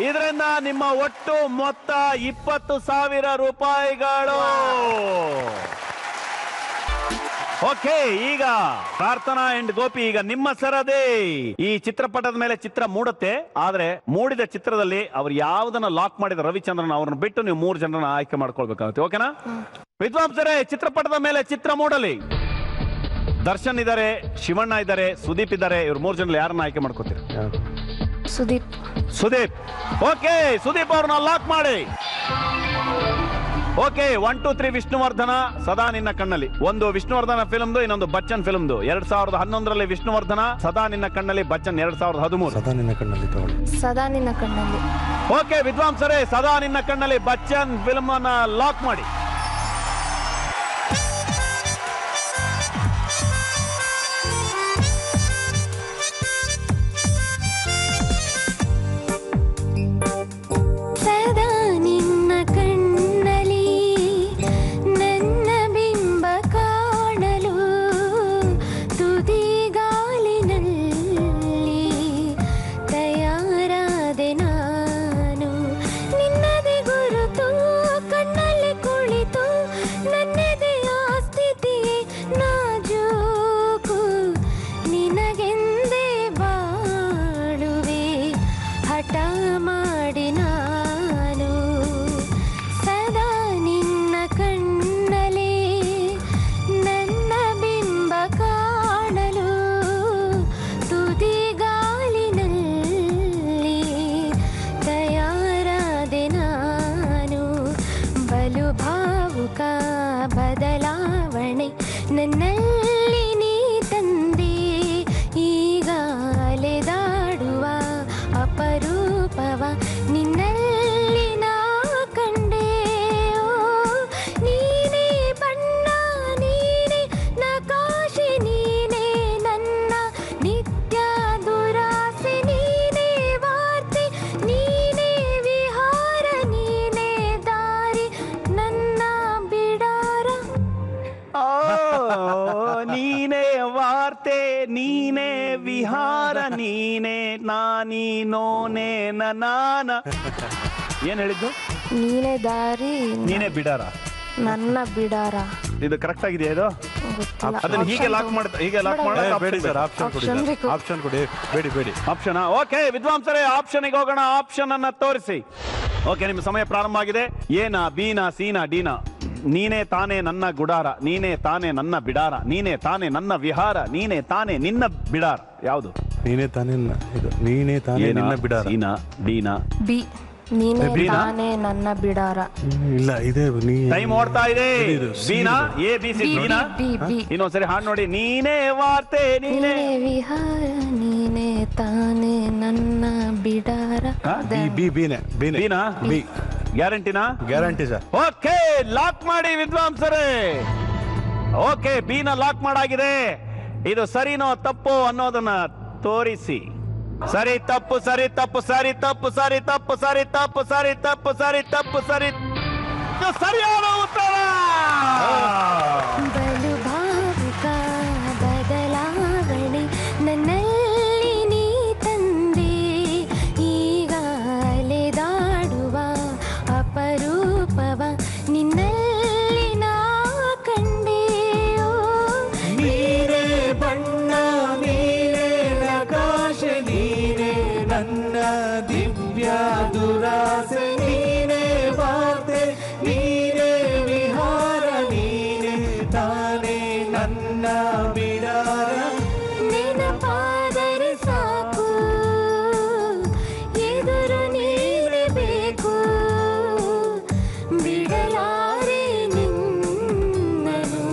ಇದರಿಂದ ನಿಮ್ಮ ಒಟ್ಟು ಮೊತ್ತ 20,000 ರೂಪಾಯಿಗಳು. ಓಕೆ, ಈಗ ಪ್ರಾರ್ಥನಾ ಅಂಡ್ ಗೋಪಿ, ಈಗ ನಿಮ್ಮ ಸರದಿ. ಈ ಚಿತ್ರಪಟದ ಮೇಲೆ ಚಿತ್ರ ಮೂಡುತ್ತೆ, ಆದ್ರೆ ಮೂಡಿದ ಚಿತ್ರದಲ್ಲಿ ಅವ್ರು ಯಾವ್ದನ್ನ ಲಾಕ್ ಮಾಡಿದ ರವಿಚಂದ್ರನ್ ಅವ್ರನ್ನ ಬಿಟ್ಟು ನೀವು 3 ಜನರನ್ನ ಆಯ್ಕೆ ಮಾಡ್ಕೊಳ್ಬೇಕಾಗುತ್ತೆ. ಓಕೆನಾ ವಿದ್ವಾಂಸರೇ? ಚಿತ್ರಪಟದ ಮೇಲೆ ಚಿತ್ರ ಮೂಡಲಿ. ದರ್ಶನ್ ಇದ್ದಾರೆ, ಶಿವಣ್ಣ ಇದ್ದಾರೆ, ಸುದೀಪ್ ಇದ್ದಾರೆ. ಇವ್ರು 3 ಜನರಲ್ಲಿ ಯಾರನ್ನ ಆಯ್ಕೆ ಮಾಡ್ಕೋತೀರಿ? ಸುದೀಪ್. ಸುದೀಪ್. ಓಕೆ, ಸುದೀಪ್ ಅವ್ರನ್ನ ಲಾಕ್ ಮಾಡಿ. ಓಕೆ 1 2 3 ವಿಷ್ಣುವರ್ಧನ ಸದಾ ನಿನ್ನ ಕಣ್ಣಲ್ಲಿ. ಒಂದು ವಿಷ್ಣುವರ್ಧನ ಫಿಲ್ಮ್ದು, ಇನ್ನೊಂದು ಬಚ್ಚನ್ ಫಿಲ್ಮ್ದು. 2011ರಲ್ಲಿ ವಿಷ್ಣುವರ್ಧನ, ಸದಾ ನಿನ್ನ ಕಣ್ಣಲ್ಲಿ ಬಚ್ಚನ್ 2013. ಸದಾ ನಿನ್ನ ಕಣ್ಣಲ್ಲಿ ತಗೊಳ್ಳಿ. ಸದಾ ನಿನ್ನ ಕಣ್ಣಲ್ಲಿ. ಓಕೆ ವಿದ್ವಾಂಸರೇ, ಸದಾ ನಿನ್ನ ಕಣ್ಣಲ್ಲಿ ಬಚ್ಚನ್ ಫಿಲ್ಮ್ ಅನ್ನ ಲಾಕ್ ಮಾಡಿ. ಬದಲಾವಣೆ ನನ್ನಲ್ಲಿ ನೀ ತಂದೆ, ಈಗ ಅಲೆದಾಡುವ ಅಪರೂಪವ ನಿನ್ನಲ್ಲಿ ನಾ ಕಂಡೆ. ನೀನೇ ಬಣ್ಣ, ನೀನೇ ನಕಾಶೆ, ನೀನೇ ನನ್ನ ನಿತ್ಯ ದುರಾಸೆ, ನೀನೇ ವಾರ್ತೆ, ನೀನೇ ವಿಹಾರ, ನೀನೇ ದಾರಿ ನನ್ನ ಬಿಡಾರ. ನೀನೇ ವಾರ್ತೆ, ನೀನೇ ವಿಹಾರ, ನೀನೇ ನಾನೀನೋನೇ ನಾನ. ಏನ್ ಹೇಳಿದ್ದು? ನೀನೇ ದಾರಿ ನೀನೇ ಬಿಡಾರ, ನನ್ನ ಬಿಡಾರ. ಇದು ಕರೆಕ್ಟ್ ಆಗಿದೆಯಾ? ಇದು ಅದನ್ನ ಹೀಗೆ ಲಾಕ್ ಮಾಡಿ, ಹೀಗೆ ಲಾಕ್ ಬೇಡಿ ಸರ್, ಆಪ್ಷನ್ ಕೊಡಿ, ಆಪ್ಷನ್ ಕೊಡಿ. ಬೇಡಿ ಆಪ್ಷನ್. ಓಕೆ ವಿದ್ವಾಂಸರೇ, ಆಪ್ಷನ್ಗೆ ಹೋಗೋಣ. ಆಪ್ಷನ್ ಅನ್ನ ತೋರಿಸಿ. ಓಕೆ, ನಿಮ್ಮ ಸಮಯ ಪ್ರಾರಂಭ ಆಗಿದೆ. ಏನ, ಬೀನಾ, ಸೀನಾ, ಡೀನಾ? ನೀನೇ ತಾನೇ ನನ್ನ ಗುಡಾರ, ನೀನೇ ತಾನೇ ನನ್ನ ಬಿಡಾರ, ನೀನೇ ತಾನೇ ನನ್ನ ವಿಹಾರ, ನೀನೇ ತಾನೇ ನಿನ್ನ ಬಿಡಾರ. ಯಾವುದು? ನೀನೇ ತಾನೇ ಇದು, ನೀನೇ ತಾನೇ ನಿನ್ನ ಬಿಡಾರ. ಸೀನಾ, ಡೀನಾ? ಬಿ, ನೀನೇ ತಾನೇ ನನ್ನ ಬಿಡಾರ. ಇಲ್ಲ, ಇದೇ ಟೈಮ್ ಓಡ್ತಾ ಇದೆ. Beena? A B C Beena? ಇನ್ನೊಂದ್ಸರಿ ಹಾಡು ನೋಡಿ. ನೀನೇ ವಾರ್ತೆ, ನೀನೇ ವಿಹಾರ, ನೀನೇ ತಾನೇ ನನ್ನ ಬಿಡಾರ. ಬೀನಾ? ಬಿ. ಗ್ಯಾರಂಟಿನಾ? Guarantee sir. ಓಕೆ, ಲಾಕ್ ಮಾಡಿ ವಿದ್ವಾಂಸರೇ. Okay, ಬಿನ lock ಮಾಡಾಗಿದೆ. ಇದು ಸರಿನೋ ತಪ್ಪೋ ಅನ್ನೋದನ್ನ ತೋರಿಸಿ. ಸರಿ ತಪ್ಪು, ಸರಿ ತಪ್ಪು, ಸರಿ ತಪ್ಪು, ಸರಿ ತಪ್ಪು, ಸರಿ ತಪ್ಪು, ಸರಿ ತಪ್ಪು, ಸರಿ ತಪ್ಪು, ಸರಿ. ಸರಿಯಾದ ಉತ್ತರ. ಬಲು ಭಾವುಕ ಬದಲಾವಣೆ ನನ್ನಲ್ಲಿ ನೀ ತಂದೆ, ಈಗ ಅಲೆದಾಡುವ ಅಪರೂಪವ ನಿನ್ನಲ್ಲಿ ನಾ ಕಂಡೆ. ನೀನೇ ಬಣ್ಣ, ನೀನೇ ನಕಾಶೆ, ನೀನೇ ನನ್ನ ದಿವ್ಯ ದುರಾಸೆ, ನೀನೇ ವಾರ್ತೆ, ನೀನೇ ವಿಹಾರ, ನೀನೇ ತಾನೇ ನನ್ನ ಬಿಡಾರ. ನೆನಪಾದರೆ ಸಾಕು, ಎದುರು ನೀನೇ ಬೇಕು, ಬಿಡಲಾರೆ ನಿನ್ನನು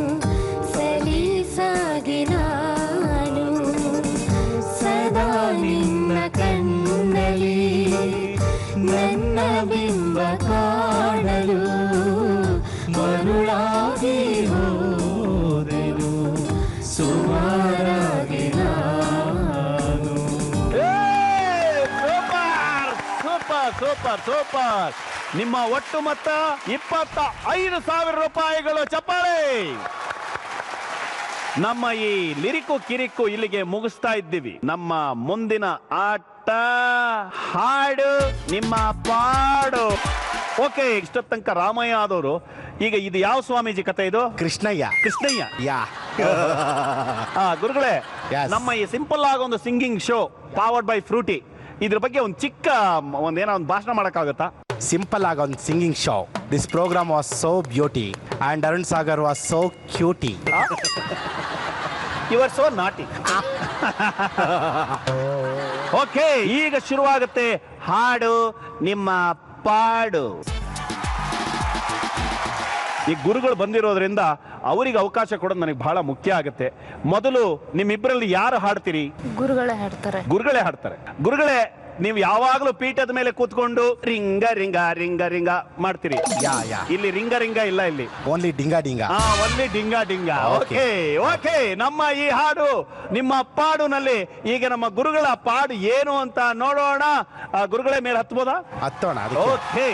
ಸಲೀಸಾಗಿ ನಾನು. ಸದಾ ನಿನ್ನ ಕಣ್ಣಲ್ಲಿ ನನ್ನ ಬಿಂಬ ಕಾಣಲು ಮರುಳಾಗಿ ಹೋದೆನು, ಸುಮಾರಾಗಿ ನಾನು. Super super super super. ನಿಮ್ಮ ಒಟ್ಟು ಮೊತ್ತ 25,000 ರೂಪಾಯಿಗಳು. ಚಪ್ಪಾಳೆ. ನಮ್ಮ ಈ ಲಿರಿಕು ಕಿರಿಕು ಇಲ್ಲಿಗೆ ಮುಗಿಸ್ತಾ ಇದ್ದೀವಿ. ನಮ್ಮ ಮುಂದಿನ ಆಟ ಹಾಡು ನಿಮ್ಮ ಪಾಡು. ಓಕೆ, ಇಷ್ಟೊತ್ತ ತನಕ ರಾಮಯ್ಯ ಆದವರು. ಈಗ ಇದು ಯಾವ ಸ್ವಾಮೀಜಿ ಕತೆ? ಇದು ಕೃಷ್ಣಯ್ಯ. ಯಾ ಗುರುಗಳೇ, Yes. ನಮ್ಮ ಈ ಸಿಂಪಲ್ ಆಗ ಒಂದು singing show powered by Frooti, ಇದ್ರ ಬಗ್ಗೆ ಒಂದು ಚಿಕ್ಕ ಒಂದೇನೋ ಒಂದು ಭಾಷಣ ಮಾಡಕ್ಕಾಗತ್ತಾ? ಸಿಂಪಲ್ ಆಗ ಒಂದು singing show. This programme was so beauty and Arun Sagar was so cutie. You are so naughty. Okay, ಈಗ ಶುರುವಾಗುತ್ತೆ ಹಾಡು ನಿಮ್ಮ ಪಾಡು. ಈ ಗುರುಗಳು ಬಂದಿರೋದ್ರಿಂದ ಅವರಿಗೆ ಅವಕಾಶ ಕೊಡೋದು ನನಗೆ ಬಹಳ ಮುಖ್ಯ ಆಗುತ್ತೆ. ಮೊದಲು ನಿಮ್ಮಿಬ್ಬರಲ್ಲಿ ಯಾರು ಹಾಡ್ತೀರಿ? ಗುರುಗಳೇ ಹಾಡ್ತಾರೆ. ಗುರುಗಳೇ ಹಾಡ್ತಾರೆ. ಗುರುಗಳೇ, ನೀವು ಯಾವಾಗಲೂ ಪೀಠದ ಮೇಲೆ ಕೂತ್ಕೊಂಡು ರಿಂಗ ರಿಂಗ ರಿಂಗ ರಿಂಗ ಮಾಡ್ತೀರಿ. ಇಲ್ಲಿ ರಿಂಗ ರಿಂಗ ಇಲ್ಲ, ಇಲ್ಲಿ ಓನ್ಲಿ ಡಿಂಗಾ ಡಿಂಗಾ. ಒನ್ಲಿ ಡಿಂಗಾ ಡಿಂಗಾ. Okay okay. ನಮ್ಮ ಈ ಹಾಡು ನಿಮ್ಮ ಪಾಡುನಲ್ಲಿ ಈಗ ನಮ್ಮ ಗುರುಗಳ ಪಾಡು ಏನು ಅಂತ ನೋಡೋಣ. ಗುರುಗಳೇ ಮೇಲೆ ಹತ್ಬೋದಾ? ಹತ್ತೋಣ. ಓಕೆ.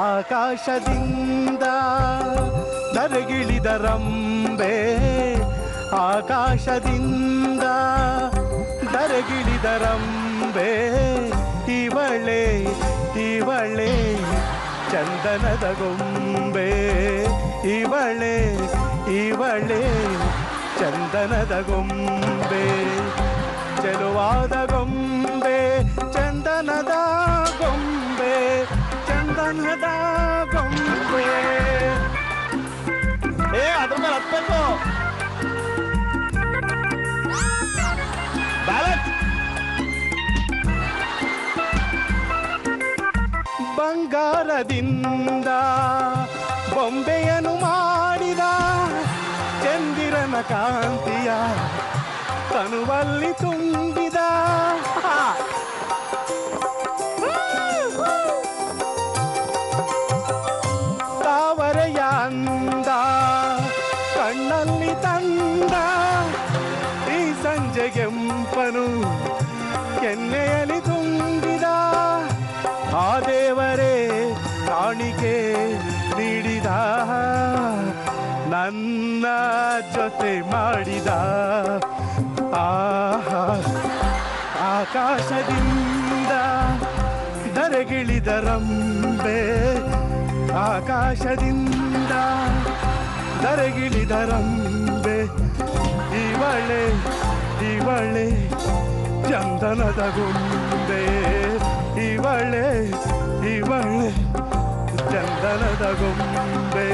ಆಕಾಶದಿಂದ ಧರೆಗಿಳಿದ ರಂಬೆ, ಆಕಾಶದಿಂದ ಧರೆಗಿಳಿದ ರಂಬೆ, ಇವಳೆ ಇವಳೆ ಚಂದನದ ಗೊಂಬೆ, ಇವಳೆ ಇವಳೆ ಚಂದನದ ಗೊಂಬೆ, ಚೆಲುವಾದ ಗೊಂಬೆ, ಚಂದನದ ಗೊಂಬೆ, ಚಂದನದ ಗೊಂಬೆ. ಅದ್ರ ಮೇಲೆ ಹತ್ಬೇಕು. ಬ್ಯಾಲೆನ್ಸ್. ಬಂಗಾರದಿಂದ ಬೊಂಬೆಯನ್ನು ಮಾಡಿದ ಚಂದಿರನ ಕಾಂತಿಯ ತನುವಲ್ಲಿ ತುಂಬಿದ, ತಾವರೆಯ ಅಂದ ಕಣ್ಣಲ್ಲಿ ತಂದ, ಈ ಸಂಜೆಗೆಂಪನು ಕೆನ್ನೆಯಲ್ಲಿ ತುಂಬಿದ, ಆ ದೇವರೇ ಕಾಣಿಕೆ ನೀಡಿದ, ನನ್ನ ಜೊತೆ ಮಾಡಿದ. ಆಕಾಶದಿಂದ ಧರೆಗಿಳಿದ ರಂಬೆ, ಆಕಾಶದಿಂದ ಧರೆಗಿಳಿದ ರಂಬೆ, ಇವಳೆ ಇವಳೆ ಚಂದನದ ಗೊಂಬೆ, ಇವಳೆ ಇವಳೆ ಚಂದನದ ಗೊಂಬೆ.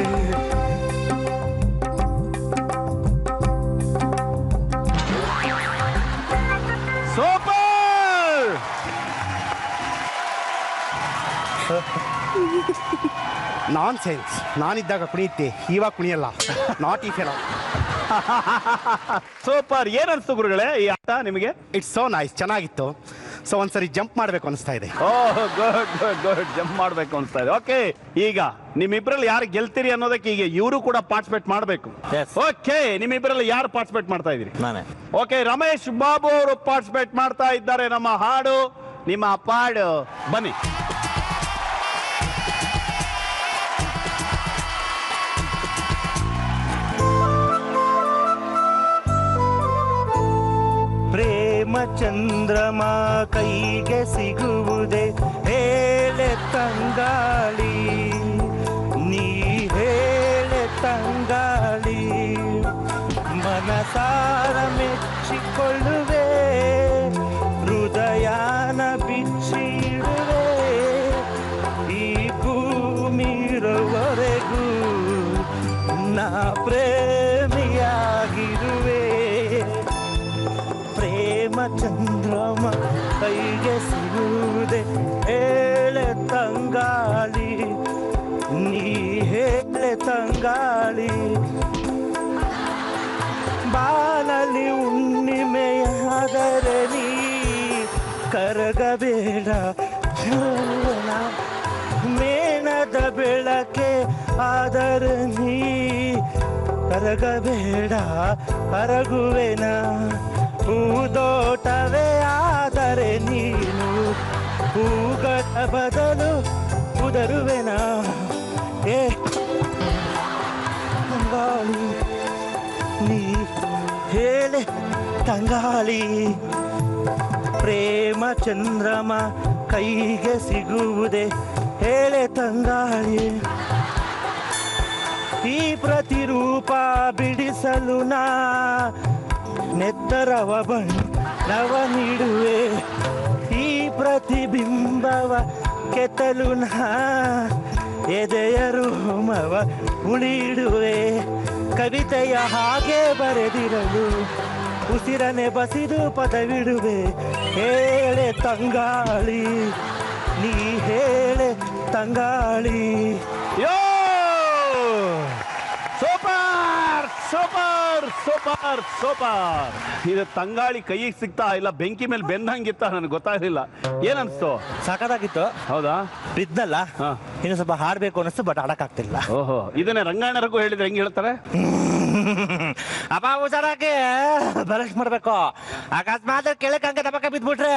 ಸೂಪರ್. ನಾನ್ ಸೆನ್ಸ್. ನಾನಿದ್ದಾಗ ಕುಣಿಯುತ್ತೆ, ಇವಾಗ ಕುಣಿಯಲ್ಲ. ನಾಟ್ ಈ ಫೆಲೋ. ಸೂಪರ್. ಏನ್ ಅನ್ಸ್ತು ಗುರುಗಳೇ ಈ ಆಟ ನಿಮಗೆ? It's so nice. ಚೆನ್ನಾಗಿತ್ತು. ಸೊ ಒಂದ್ಸರಿ ಜಂಪ್ ಮಾಡ್ಬೇಕು ಅನಿಸ್ತಾ ಇದೆ. ಓಹ್ ಗುಡ್ ಗುಡ್ ಗುಡ್. ಜಂಪ್ ಮಾಡ್ಬೇಕು ಅನಿಸ್ತಾ ಇದೆ. ಓಕೆ, ಈಗ ನಿಮ್ಮಿಬ್ರಲ್ಲಿ ಯಾರು ಗೆಲ್ತೀರಿ ಅನ್ನೋದಕ್ಕೆ ಈಗ ಇವರು ಕೂಡ ಪಾರ್ಟಿಸಿಪೇಟ್ ಮಾಡಬೇಕು. ಓಕೆ, ನಿಮ್ಮಿಬ್ರಲ್ಲಿ ಯಾರು ಪಾರ್ಟಿಸಿಪೇಟ್ ಮಾಡ್ತಾ ಇದ್ದೀರಿ? ನಾನೇ. ಓಕೆ, ರಮೇಶ್ ಬಾಬು ಅವರು ಪಾರ್ಟಿಸಿಪೇಟ್ ಮಾಡ್ತಾ ಇದ್ದಾರೆ. ನಮ್ಮ ಹಾಡು ನಿಮ್ಮ ಪಾಡು, ಬನ್ನಿ. ಪ್ರೇಮ ಚಂದ್ರಮ ಕೈಗೆ ಸಿಗುವುದೇ, ಹೇಳೆ ತಂಗಾಳಿ, ನೀ ಹೇಳೆ ತಂಗಾಳಿ, ಮನಸಾರ ಮೆಚ್ಚಿಕೊಳ್ಳುವೆ, ಹೃದಯನ ಬಿಚ್ಚಿಡುವೆ, ಈ ಭೂಮಿ ಇರುವವರೆಗೂ ನಾ ಪ್ರೇಮಿಯಾಗಿರುವೆ. ಪ್ರೇಮ ಚಂದ್ರಮ ಕೈಗೆ ಸಿಗುವುದೇ, ಹೇಳೆ ತಂಗಾಳಿ, ನೀ ಹೇಳೆ ತಂಗಾಳಿ, ಬಾಲಲ್ಲಿ ಹುಣ್ಣಿಮೆಯಾದರೆ ನೀ ಕರಗಬೇಡ, ಮೇಣದ ಬೆಳಕೆ ಆದರೆ ನೀ ಕರಗಬೇಡ, ಕರಗುವೆನ, ಹೂದೋಟವೇ ಆದರೆ ನೀನು ಹೂಗಳ ಬದಲು ಉದರುವೆನ. ಏ ತಂಗಾಳಿ, ನೀ ಹೇಳೆ ತಂಗಾಳಿ, ಪ್ರೇಮ ಚಂದ್ರಮ ಕೈಗೆ ಸಿಗುವುದೇ, ಹೇಳೆ ತಂಗಾಳಿ, ಈ ಪ್ರತಿರೂಪ ಬಿಡಿಸಲು ನಾ ನೆತ್ತರವ ಬಣ್ಣವ ನೀಡುವೆ, ಈ ಪ್ರತಿಬಿಂಬವ ಕೆತ್ತಲು ನಾ ಎದೆಯ ರೋಮವ ಉಳಿಡುವೆ, ಕವಿತೆಯ ಹಾಗೆ ಬರೆದಿರಲು ಉಸಿರನೆ ಬಸಿದು ಪದವಿಡುವೆ, ಹೇಳೆ ತಂಗಾಳಿ ನೀ ಹೇಳೆ ತಂಗಾಳಿ. ಯೋ ಸೂಪರ್ ಸೂಪರ್ ಸೂಪರ್ ಸೂಪರ್. ಇದು ತಂಗಾಳಿ ಕೈಗೆ ಸಿಗ್ತಾ ಇಲ್ಲ ಬೆಂಕಿ ಮೇಲೆ ಬೆಂದಂಗಿತ್ತ ನನಗೆ ಗೊತ್ತಾಗಲಿಲ್ಲ. ಏನನ್ಸ್ತು? ಸಾಕಾಗಿತ್ತು. ಹೌದಾ? ಬಿದ್ನಲ್ಲ, ಇನ್ನು ಸ್ವಲ್ಪ ಹಾಡ್ಬೇಕು ಅನಿಸ್ತು, ಬಟ್ ಹಾಡಕ್ಕಾಗ್ತಿಲ್ಲ. ಓಹೋ, ಇದನ್ನೇ ರಂಗಾಯಣರಿಗೂ ಹೇಳಿದ್ರೆ ಹೆಂಗ್ ಹೇಳ್ತಾರೆ? ಅಪ್ಪ ಹುಷಾರಾಗಿ ಬ್ಯಾಲೆನ್ಸ್ ಮಾಡ್ಬೇಕು. ಅಕಸ್ಮಾತ್ ಕೆಳಕ್ಕೆ ಹಂಗೆ ದಬಕ ಬಿದ್ಬಿಟ್ರೆ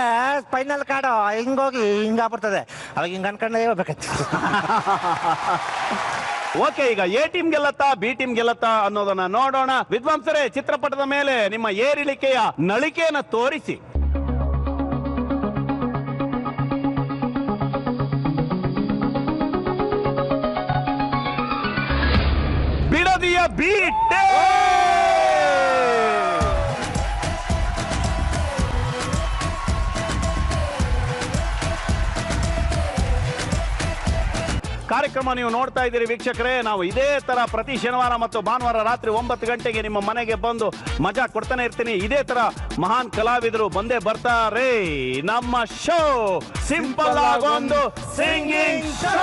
ಸ್ಪೈನಲ್ ಕಾರ್ಡ್ ಹಿಂಗೋಗಿ ಹಿಂಗಾಗ್ಬಿಡ್ತದೆ. ಅವಾಗ ಹಿಂಗ ಅನ್ಕೊಂಡೆ ಹೋಗ್ಬೇಕೈತಿ. ಓಕೆ, ಈಗ ಎ ಟೀಮ್ ಗೆಲ್ಲತ್ತಾ ಬಿ ಟೀಮ್ ಗೆಲ್ಲತ್ತಾ ಅನ್ನೋದನ್ನ ನೋಡೋಣ. ವಿದ್ವಾಂಸರೇ, ಚಿತ್ರಪಟದ ಮೇಲೆ ನಿಮ್ಮ ಏರಿಳಿಕೆಯ ನಳಿಕೆಯನ್ನು ತೋರಿಸಿ. ಬಿಡದಿಯ ಬೀಟೆ. ಕಾರ್ಯಕ್ರಮ ನೀವು ನೋಡ್ತಾ ಇದ್ದೀರಿ ವೀಕ್ಷಕರೇ. ನಾವು ಇದೇ ತರ ಪ್ರತಿ ಶನಿವಾರ ಮತ್ತು ಭಾನುವಾರ ರಾತ್ರಿ 9 ಗಂಟೆಗೆ ನಿಮ್ಮ ಮನೆಗೆ ಬಂದು ಮಜಾ ಕೊಡ್ತಾನೆ ಇರ್ತೀನಿ. ಇದೇ ತರ ಮಹಾನ್ ಕಲಾವಿದರು ಬಂದೇ ಬರ್ತಾರೆ. ನಮ್ಮ ಶೋ ಸಿಂಪಲ್ ಆಗೊಂದು ಸಿಂಗಿಂಗ್ ಶೋ.